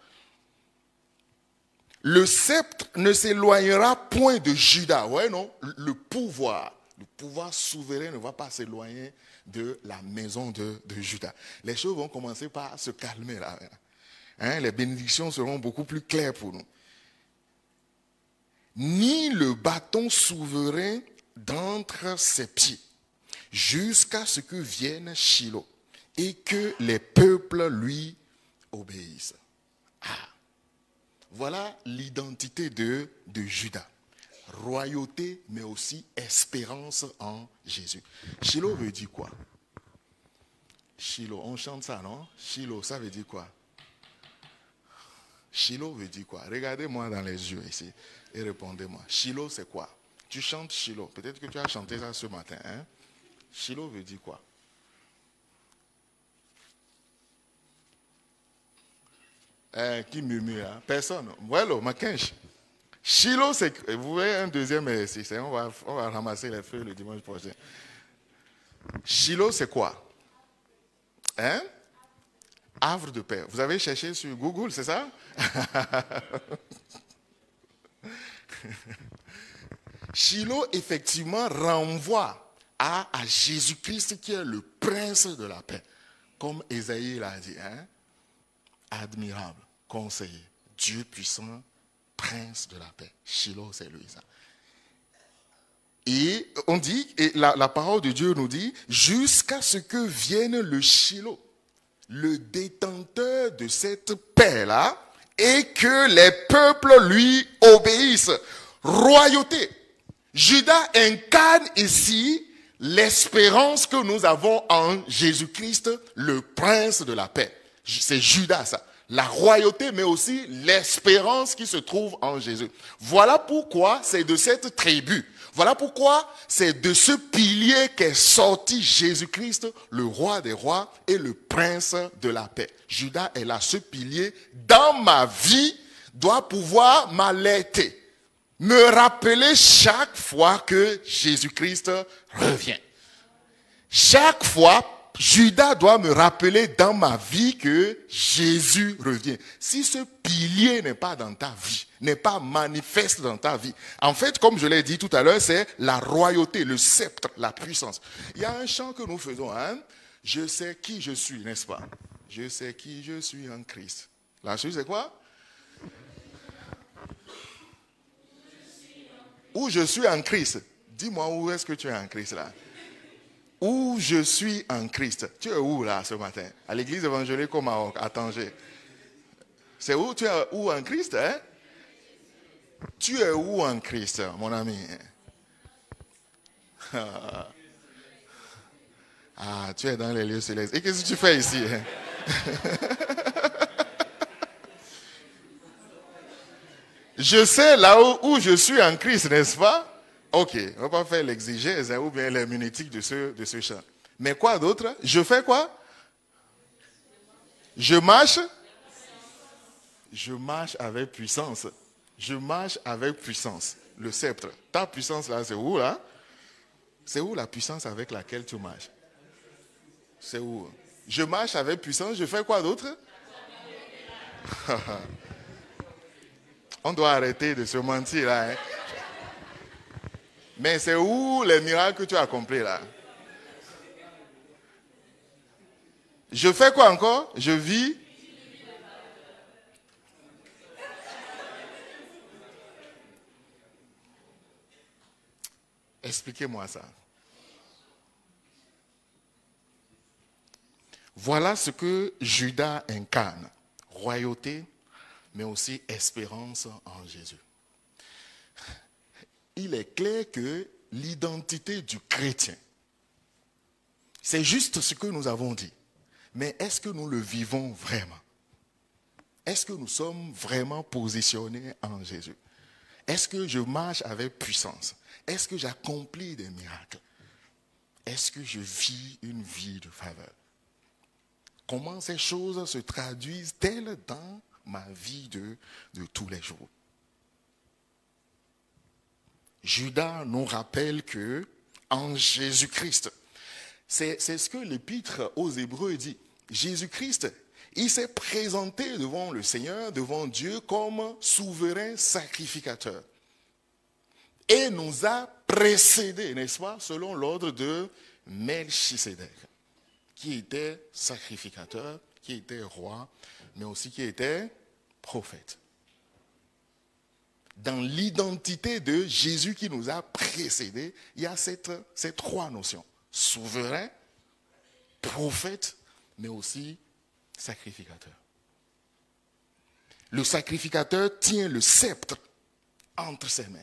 Le sceptre ne s'éloignera point de Judas. Ouais, non? Le pouvoir souverain ne va pas s'éloigner de la maison de Judas. Les choses vont commencer par se calmer là. Hein, les bénédictions seront beaucoup plus claires pour nous. Ni le bâton souverain d'entre ses pieds, jusqu'à ce que vienne Shiloh et que les peuples lui obéissent. Ah, voilà l'identité de Judas. Royauté, mais aussi espérance en Jésus. Shiloh veut dire quoi? Shiloh, on chante ça, non? Shiloh, ça veut dire quoi? Shiloh veut dire quoi? Regardez-moi dans les yeux ici et répondez-moi. Shiloh, c'est quoi? Tu chantes Shiloh. Peut-être que tu as chanté ça ce matin. Hein? Shiloh veut dire quoi? Qui murmure? Hein? Personne. Voilà, Makench. Shiloh, c'est... Vous voyez un deuxième exercice. On va ramasser les feuilles le dimanche prochain. Shiloh, c'est quoi? Hein? Havre de paix. Vous avez cherché sur Google, c'est ça? Shiloh, effectivement, renvoie à Jésus-Christ qui est le prince de la paix. Comme Ésaïe l'a dit. Hein? Admirable, conseiller, Dieu puissant, prince de la paix. Shiloh, c'est lui, ça. Et on dit, et la parole de Dieu nous dit, jusqu'à ce que vienne le Shiloh, le détenteur de cette paix-là, et que les peuples lui obéissent. Royauté. Judas incarne ici l'espérance que nous avons en Jésus-Christ, le prince de la paix. C'est Judas, ça. La royauté, mais aussi l'espérance qui se trouve en Jésus. Voilà pourquoi c'est de cette tribu. Voilà pourquoi c'est de ce pilier qu'est sorti Jésus-Christ, le roi des rois et le prince de la paix. Judas est là. Ce pilier, dans ma vie, doit pouvoir m'alerter. Me rappeler chaque fois que Jésus-Christ revient. Chaque fois, Judas doit me rappeler dans ma vie que Jésus revient. Si ce pilier n'est pas dans ta vie, n'est pas manifeste dans ta vie, en fait, comme je l'ai dit tout à l'heure, c'est la royauté, le sceptre, la puissance. Il y a un chant que nous faisons, hein? Je sais qui je suis, n'est-ce pas? Je sais qui je suis en Christ. La suite, c'est quoi? Où je suis en Christ. Dis-moi où est-ce que tu es en Christ là? Où je suis en Christ. Tu es où là ce matin? À l'église évangélique au Maroc, à Tanger. C'est où? Tu es où en Christ? Hein? Tu es où en Christ, mon ami? Ah, tu es dans les lieux célestes. Et qu'est-ce que tu fais ici? Je sais là où je suis en Christ, n'est-ce pas? Ok, on ne va pas faire l'exégèse ou bien l'herméneutique de ce chant. Mais quoi d'autre? Je fais quoi? Je marche? Je marche avec puissance. Je marche avec puissance. Le sceptre. Ta puissance là, c'est où là? C'est où la puissance avec laquelle tu marches? C'est où? Je marche avec puissance, je fais quoi d'autre? On doit arrêter de se mentir là. Hein? Mais c'est où les miracles que tu as accomplis là? Je fais quoi encore? Je vis. Expliquez-moi ça. Voilà ce que Judas incarne. Royauté, mais aussi espérance en Jésus. Il est clair que l'identité du chrétien, c'est juste ce que nous avons dit. Mais est-ce que nous le vivons vraiment? Est-ce que nous sommes vraiment positionnés en Jésus? Est-ce que je marche avec puissance? Est-ce que j'accomplis des miracles? Est-ce que je vis une vie de faveur? Comment ces choses se traduisent-elles dans ma vie de tous les jours? Judas nous rappelle que en Jésus-Christ, c'est ce que l'épître aux Hébreux dit. Jésus-Christ, il s'est présenté devant le Seigneur, devant Dieu, comme souverain sacrificateur. Et nous a précédés, n'est-ce pas, selon l'ordre de Melchisédek, qui était sacrificateur, qui était roi, mais aussi qui était prophète. Dans l'identité de Jésus qui nous a précédés, il y a ces trois notions. Souverain, prophète, mais aussi sacrificateur. Le sacrificateur tient le sceptre entre ses mains.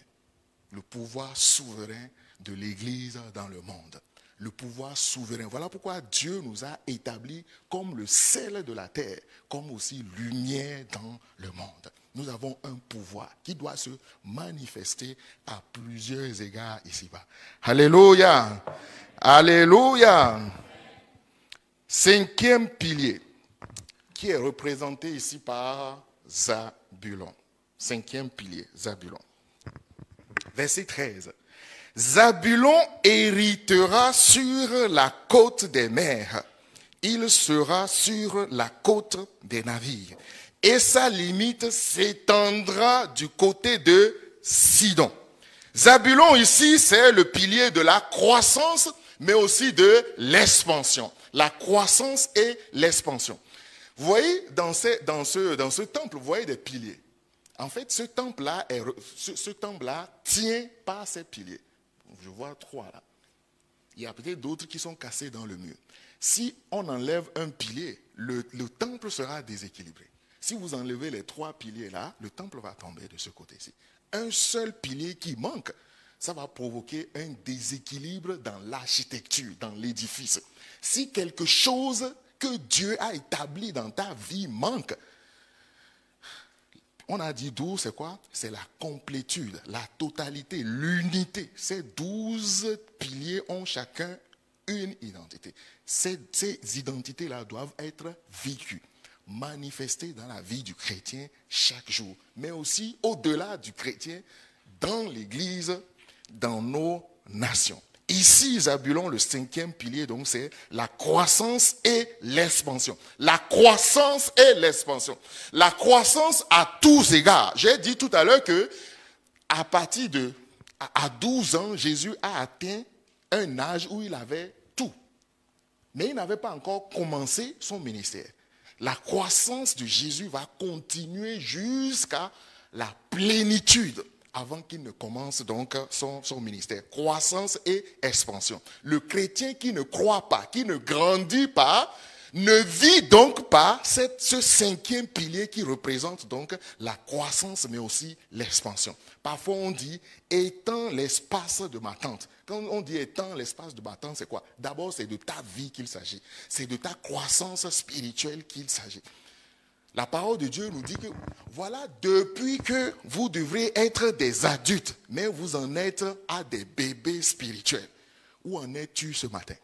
Le pouvoir souverain de l'Église dans le monde. Le pouvoir souverain. Voilà pourquoi Dieu nous a établis comme le sel de la terre, comme aussi lumière dans le monde. Nous avons un pouvoir qui doit se manifester à plusieurs égards ici-bas. Alléluia! Alléluia! Cinquième pilier, qui est représenté ici par Zabulon. Cinquième pilier, Zabulon. Verset 13. Zabulon héritera sur la côte des mers. Il sera sur la côte des navires. Et sa limite s'étendra du côté de Sidon. Zabulon ici, c'est le pilier de la croissance, mais aussi de l'expansion. La croissance et l'expansion. Vous voyez, dans ce temple, vous voyez des piliers. En fait, ce temple-là tient par ces piliers. Je vois trois là. Il y a peut-être d'autres qui sont cassés dans le mur. Si on enlève un pilier, le temple sera déséquilibré. Si vous enlevez les trois piliers là, le temple va tomber de ce côté-ci. Un seul pilier qui manque, ça va provoquer un déséquilibre dans l'architecture, dans l'édifice. Si quelque chose que Dieu a établi dans ta vie manque, on a dit 12, c'est quoi? C'est la complétude, la totalité, l'unité. Ces 12 piliers ont chacun une identité. Ces identités-là doivent être vécues, manifestées dans la vie du chrétien chaque jour, mais aussi au-delà du chrétien, dans l'Église, dans nos nations. Ici, Zabulon, le cinquième pilier, donc c'est la croissance et l'expansion. La croissance et l'expansion. La croissance à tous égards. J'ai dit tout à l'heure que à partir à 12 ans, Jésus a atteint un âge où il avait tout. Mais il n'avait pas encore commencé son ministère. La croissance de Jésus va continuer jusqu'à la plénitude, avant qu'il ne commence donc son ministère. Croissance et expansion. Le chrétien qui ne croit pas, qui ne grandit pas, ne vit donc pas ce cinquième pilier qui représente donc la croissance mais aussi l'expansion. Parfois on dit étends l'espace de ma tente. Quand on dit étends l'espace de ma tente, c'est quoi? D'abord c'est de ta vie qu'il s'agit. C'est de ta croissance spirituelle qu'il s'agit. La parole de Dieu nous dit que, voilà, depuis que vous devrez être des adultes, mais vous en êtes à des bébés spirituels. Où en es-tu ce matin?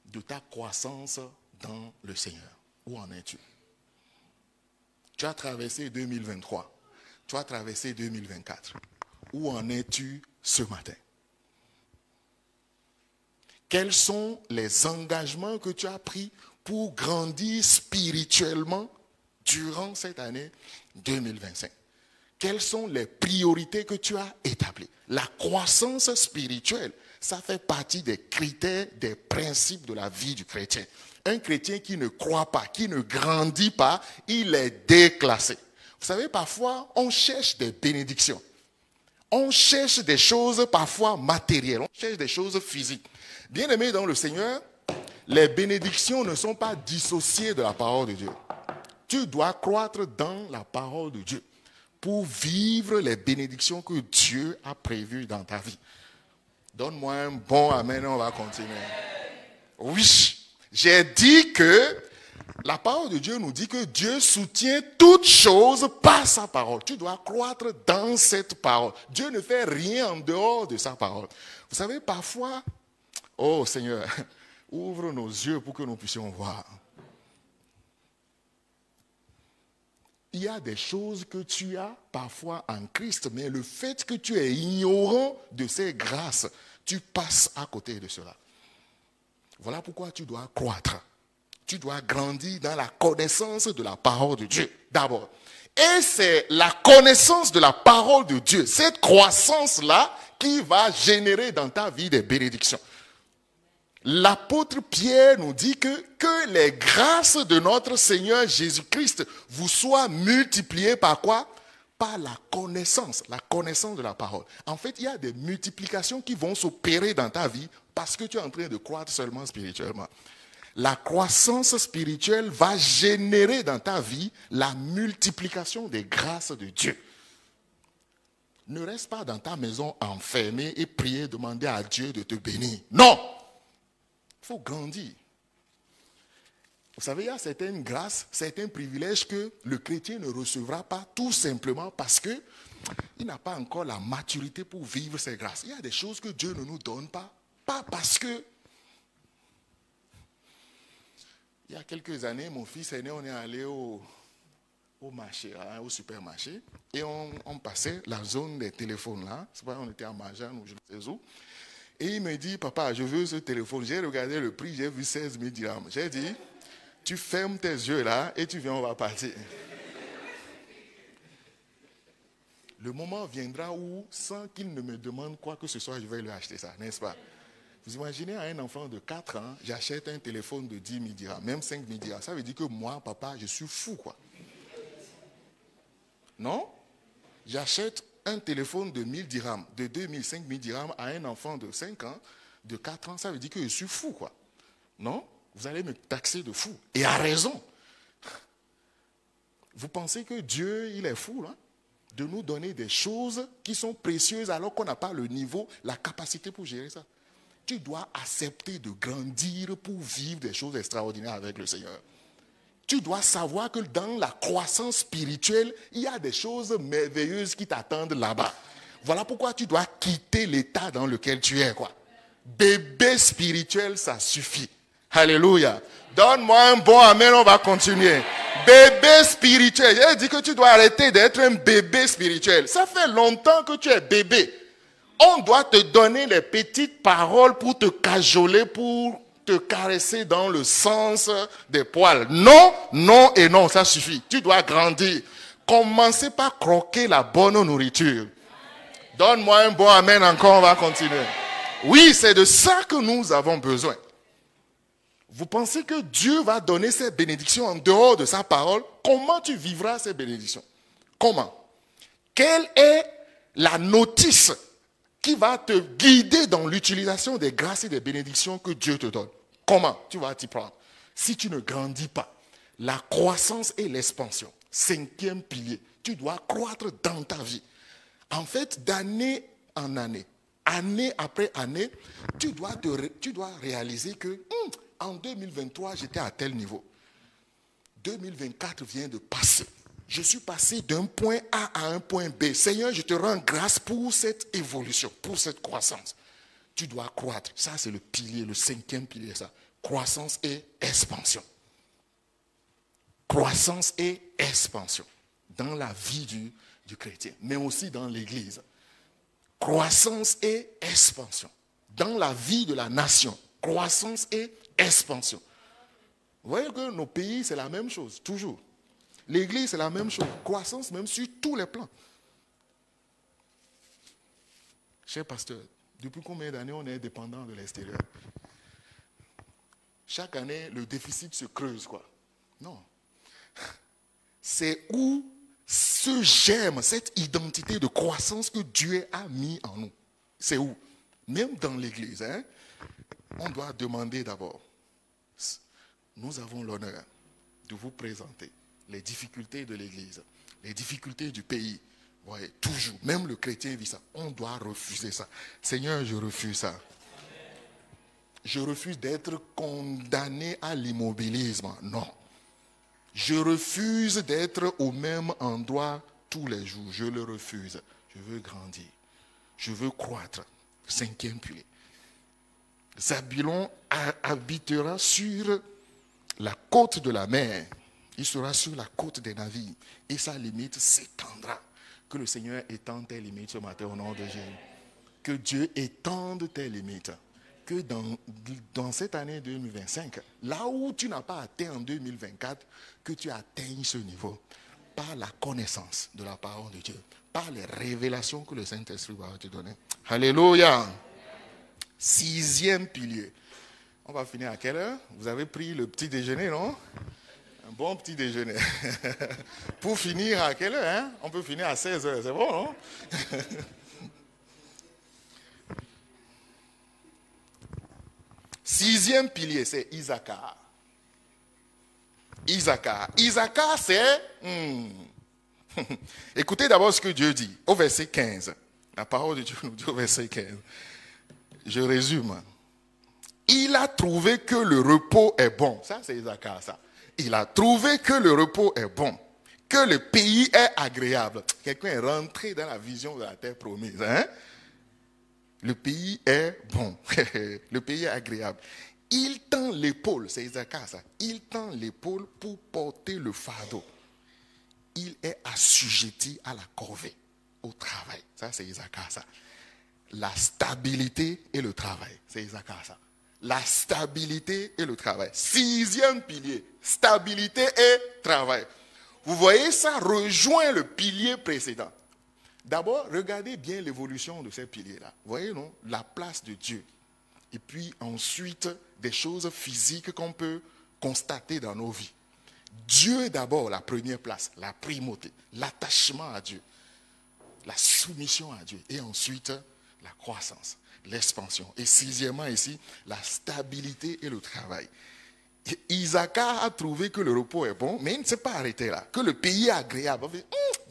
De ta croissance dans le Seigneur. Où en es-tu? Tu as traversé 2023. Tu as traversé 2024. Où en es-tu ce matin? Quels sont les engagements que tu as pris pour grandir spirituellement durant cette année 2025? Quelles sont les priorités que tu as établies? La croissance spirituelle, ça fait partie des critères, des principes de la vie du chrétien. Un chrétien qui ne croit pas, qui ne grandit pas, il est déclassé. Vous savez, parfois, on cherche des bénédictions. On cherche des choses parfois matérielles. On cherche des choses physiques. Bien-aimés dans le Seigneur, les bénédictions ne sont pas dissociées de la parole de Dieu. Tu dois croître dans la parole de Dieu pour vivre les bénédictions que Dieu a prévues dans ta vie. Donne-moi un bon amen, on va continuer. Oui, j'ai dit que la parole de Dieu nous dit que Dieu soutient toutes choses par sa parole. Tu dois croître dans cette parole. Dieu ne fait rien en dehors de sa parole. Vous savez, parfois, oh Seigneur, ouvre nos yeux pour que nous puissions voir. Il y a des choses que tu as parfois en Christ, mais le fait que tu es ignorant de ces grâces, tu passes à côté de cela. Voilà pourquoi tu dois croître. Tu dois grandir dans la connaissance de la parole de Dieu, d'abord. Et c'est la connaissance de la parole de Dieu, cette croissance-là, qui va générer dans ta vie des bénédictions. L'apôtre Pierre nous dit que les grâces de notre Seigneur Jésus-Christ vous soient multipliées par quoi? Par la connaissance de la parole. En fait, il y a des multiplications qui vont s'opérer dans ta vie parce que tu es en train de croître seulement spirituellement. La croissance spirituelle va générer dans ta vie la multiplication des grâces de Dieu. Ne reste pas dans ta maison enfermé et prier, demander à Dieu de te bénir. Non! Il faut grandir. Vous savez, il y a certaines grâces, certains privilèges que le chrétien ne recevra pas tout simplement parce qu'il n'a pas encore la maturité pour vivre ces grâces. Il y a des choses que Dieu ne nous donne pas parce que... Il y a quelques années, mon fils aîné, on est allé au marché, au supermarché, et on passait la zone des téléphones là. C'est pas, on était à Majan ou je ne sais où. Et il me dit, papa, je veux ce téléphone. J'ai regardé le prix, j'ai vu 16 000 dirhams. J'ai dit, tu fermes tes yeux là et tu viens, on va partir. Le moment viendra où, sans qu'il ne me demande quoi que ce soit, je vais lui acheter ça, n'est-ce pas? Vous imaginez à un enfant de 4 ans, j'achète un téléphone de 10 000 dirhams, même 5 000 dirhams. Ça veut dire que moi, papa, je suis fou, quoi. Non? J'achète un téléphone de 1000 dirhams, de 2000, 5000 dirhams à un enfant de 5 ans, de 4 ans, ça veut dire que je suis fou, quoi. Non? Vous allez me taxer de fou. Et à raison. Vous pensez que Dieu, il est fou, là? De nous donner des choses qui sont précieuses alors qu'on n'a pas le niveau, la capacité pour gérer ça. Tu dois accepter de grandir pour vivre des choses extraordinaires avec le Seigneur. Tu dois savoir que dans la croissance spirituelle, il y a des choses merveilleuses qui t'attendent là-bas. Voilà pourquoi tu dois quitter l'état dans lequel tu es, quoi. Bébé spirituel, ça suffit. Alléluia. Donne-moi un bon amen, on va continuer. Bébé spirituel. J'ai dit que tu dois arrêter d'être un bébé spirituel. Ça fait longtemps que tu es bébé. On doit te donner les petites paroles pour te cajoler, pour te caresser dans le sens des poils. Non, non et non, ça suffit. Tu dois grandir. Commencez par croquer la bonne nourriture. Donne-moi un bon amen encore, on va continuer. Oui, c'est de ça que nous avons besoin. Vous pensez que Dieu va donner ces bénédictions en dehors de sa parole? Comment tu vivras ces bénédictions? Comment? Quelle est la notice qui va te guider dans l'utilisation des grâces et des bénédictions que Dieu te donne? Comment tu vas t'y prendre? Si tu ne grandis pas, la croissance et l'expansion, 5e pilier, tu dois croître dans ta vie. En fait, d'année en année, année après année, tu dois réaliser que en 2023, j'étais à tel niveau. 2024 vient de passer. Je suis passé d'un point A à un point B. Seigneur, je te rends grâce pour cette évolution, pour cette croissance. Tu dois croître. Ça, c'est le pilier, le 5e pilier. Ça. Croissance et expansion. Croissance et expansion. Dans la vie du chrétien, mais aussi dans l'église. Croissance et expansion. Dans la vie de la nation. croissance et expansion. Vous voyez que nos pays, c'est la même chose, toujours. L'église, c'est la même chose. Croissance, même sur tous les plans. Cher pasteur, depuis combien d'années on est dépendant de l'extérieur? Chaque année, le déficit se creuse, quoi. Non. C'est où ce germe, cette identité de croissance que Dieu a mis en nous. C'est où? Même dans l'église, hein, on doit demander d'abord. Nous avons l'honneur de vous présenter les difficultés de l'église, les difficultés du pays. Vous voyez, toujours, même le chrétien vit ça. On doit refuser ça. Seigneur, je refuse ça. Je refuse d'être condamné à l'immobilisme. Non. Je refuse d'être au même endroit tous les jours. Je le refuse. Je veux grandir. Je veux croître. 5e pilier. Zabulon habitera sur la côte de la mer. Il sera sur la côte des navires. Et sa limite s'étendra. Que le Seigneur étende tes limites ce matin au nom de Jésus. Que Dieu étende tes limites. Que dans cette année 2025, là où tu n'as pas atteint en 2024, que tu atteignes ce niveau par la connaissance de la parole de Dieu, par les révélations que le Saint-Esprit va te donner. Alléluia. 6e pilier. On va finir à quelle heure? Vous avez pris le petit déjeuner, non? Un bon petit déjeuner. Pour finir à quelle heure, hein? On peut finir à 16 heures, c'est bon, non? 6e pilier, c'est Issachar. Issachar, c'est... Écoutez d'abord ce que Dieu dit, au verset 15. La parole de Dieu nous dit au verset 15. Je résume. Il a trouvé que le repos est bon. Ça, c'est Issachar, ça. Il a trouvé que le repos est bon, que le pays est agréable. Quelqu'un est rentré dans la vision de la terre promise, hein? Le pays est bon. Le pays est agréable. Il tend l'épaule, c'est Issachar ça. Il tend l'épaule pour porter le fardeau. Il est assujetti à la corvée, au travail. Ça, c'est Issachar ça. La stabilité et le travail, c'est Issachar ça. La stabilité et le travail. 6e pilier, stabilité et travail. Vous voyez, ça rejoint le pilier précédent. D'abord, regardez bien l'évolution de ces piliers-là. Vous voyez, non? La place de Dieu. Et puis ensuite, des choses physiques qu'on peut constater dans nos vies. Dieu d'abord, la première place, la primauté, l'attachement à Dieu, la soumission à Dieu. Et ensuite, la croissance, l'expansion. Et 6e ici, la stabilité et le travail. Issachar a trouvé que le repos est bon, mais il ne s'est pas arrêté là. Que le pays est agréable.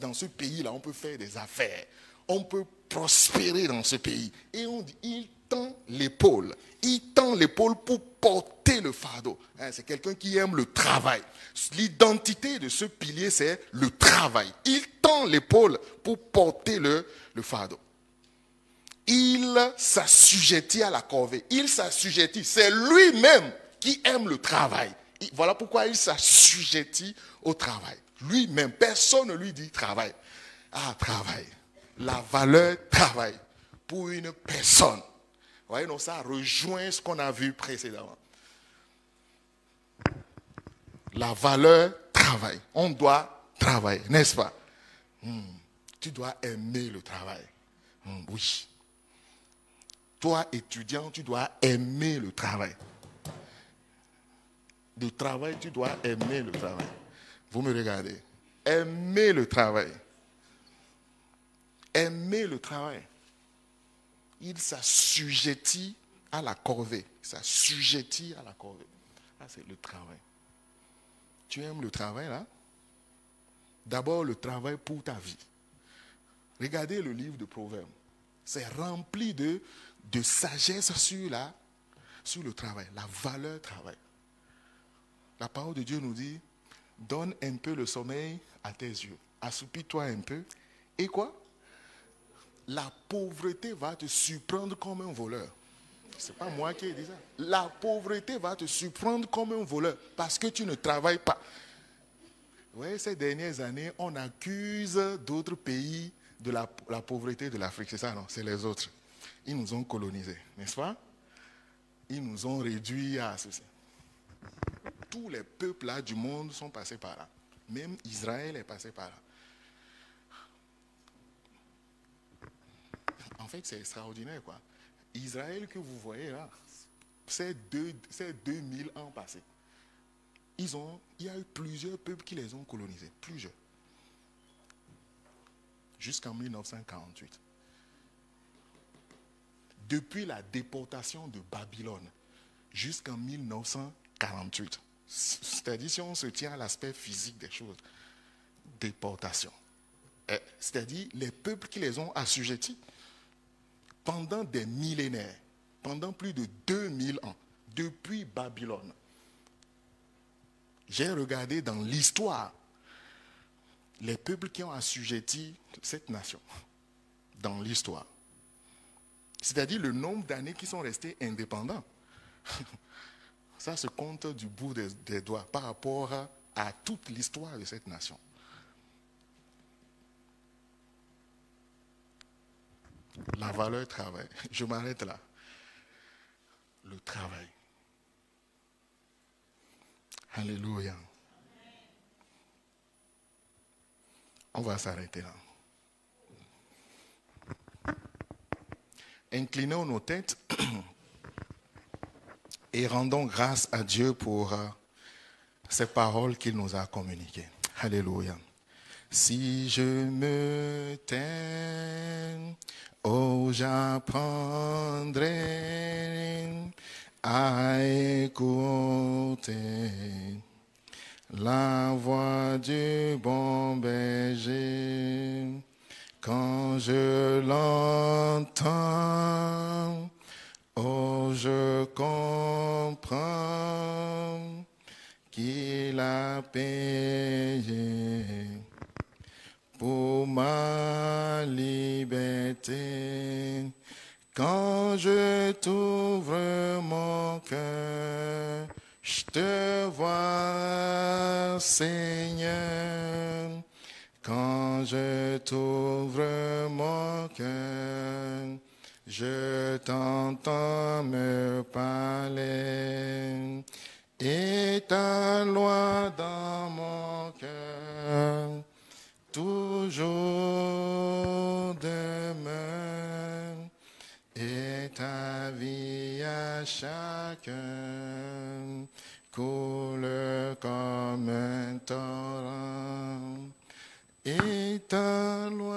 Dans ce pays-là, on peut faire des affaires. On peut prospérer dans ce pays. Et on dit, il tend l'épaule. Il tend l'épaule pour porter le fardeau. C'est quelqu'un qui aime le travail. L'identité de ce pilier, c'est le travail. Il tend l'épaule pour porter le fardeau. Il s'assujettit à la corvée. Il s'assujettit. C'est lui-même qui aime le travail. Voilà pourquoi il s'assujettit au travail. Lui-même, personne ne lui dit travail. Ah, travail. La valeur travail pour une personne. Vous voyez, donc ça rejoint ce qu'on a vu précédemment. La valeur travail. On doit travailler, n'est-ce pas? Tu dois aimer le travail. Oui. Toi, étudiant, tu dois aimer le travail. De travail, tu dois aimer le travail. Vous me regardez. Aimer le travail. Aimer le travail. Il s'assujettit à la corvée. Il s'assujettit à la corvée. Ça, c'est le travail. Tu aimes le travail, là? D'abord, le travail pour ta vie. Regardez le livre de Proverbes. C'est rempli de sagesse sur le travail, la valeur travail. La parole de Dieu nous dit, donne un peu le sommeil à tes yeux. Assoupis-toi un peu. Et quoi? La pauvreté va te surprendre comme un voleur. Ce n'est pas moi qui ai dit ça. La pauvreté va te surprendre comme un voleur parce que tu ne travailles pas. Vous voyez, ces dernières années, on accuse d'autres pays de la pauvreté de l'Afrique. C'est ça, non? C'est les autres. Ils nous ont colonisés, n'est-ce pas? Ils nous ont réduits à ceci. Tous les peuples là du monde sont passés par là. Même Israël est passé par là. En fait, c'est extraordinaire, quoi. Israël que vous voyez là, c'est 2000 ans passés. Il y a eu plusieurs peuples qui les ont colonisés. Plusieurs. Jusqu'en 1948. Depuis la déportation de Babylone jusqu'en 1948. C'est-à-dire, si on se tient à l'aspect physique des choses, déportation. C'est-à-dire, les peuples qui les ont assujettis pendant des millénaires, pendant plus de 2000 ans, depuis Babylone. J'ai regardé dans l'histoire les peuples qui ont assujetti cette nation, dans l'histoire. C'est-à-dire le nombre d'années qui sont restés indépendants. Ça se compte du bout des doigts par rapport à toute l'histoire de cette nation. La valeur travail. Je m'arrête là. Le travail. Alléluia. On va s'arrêter là. Inclinons nos têtes et rendons grâce à Dieu pour ces paroles qu'il nous a communiquées. Alléluia. Si je me tais, oh, j'apprendrai à écouter la voix du bon berger. Quand je l'entends, oh, je comprends qu'il a payé pour ma liberté. Quand je t'ouvre mon cœur, je te vois, Seigneur. Quand je t'ouvre mon cœur, je t'entends me parler. Et ta loi dans mon cœur toujours demeure. Et ta vie à chacun coule comme un torrent. Et ta loi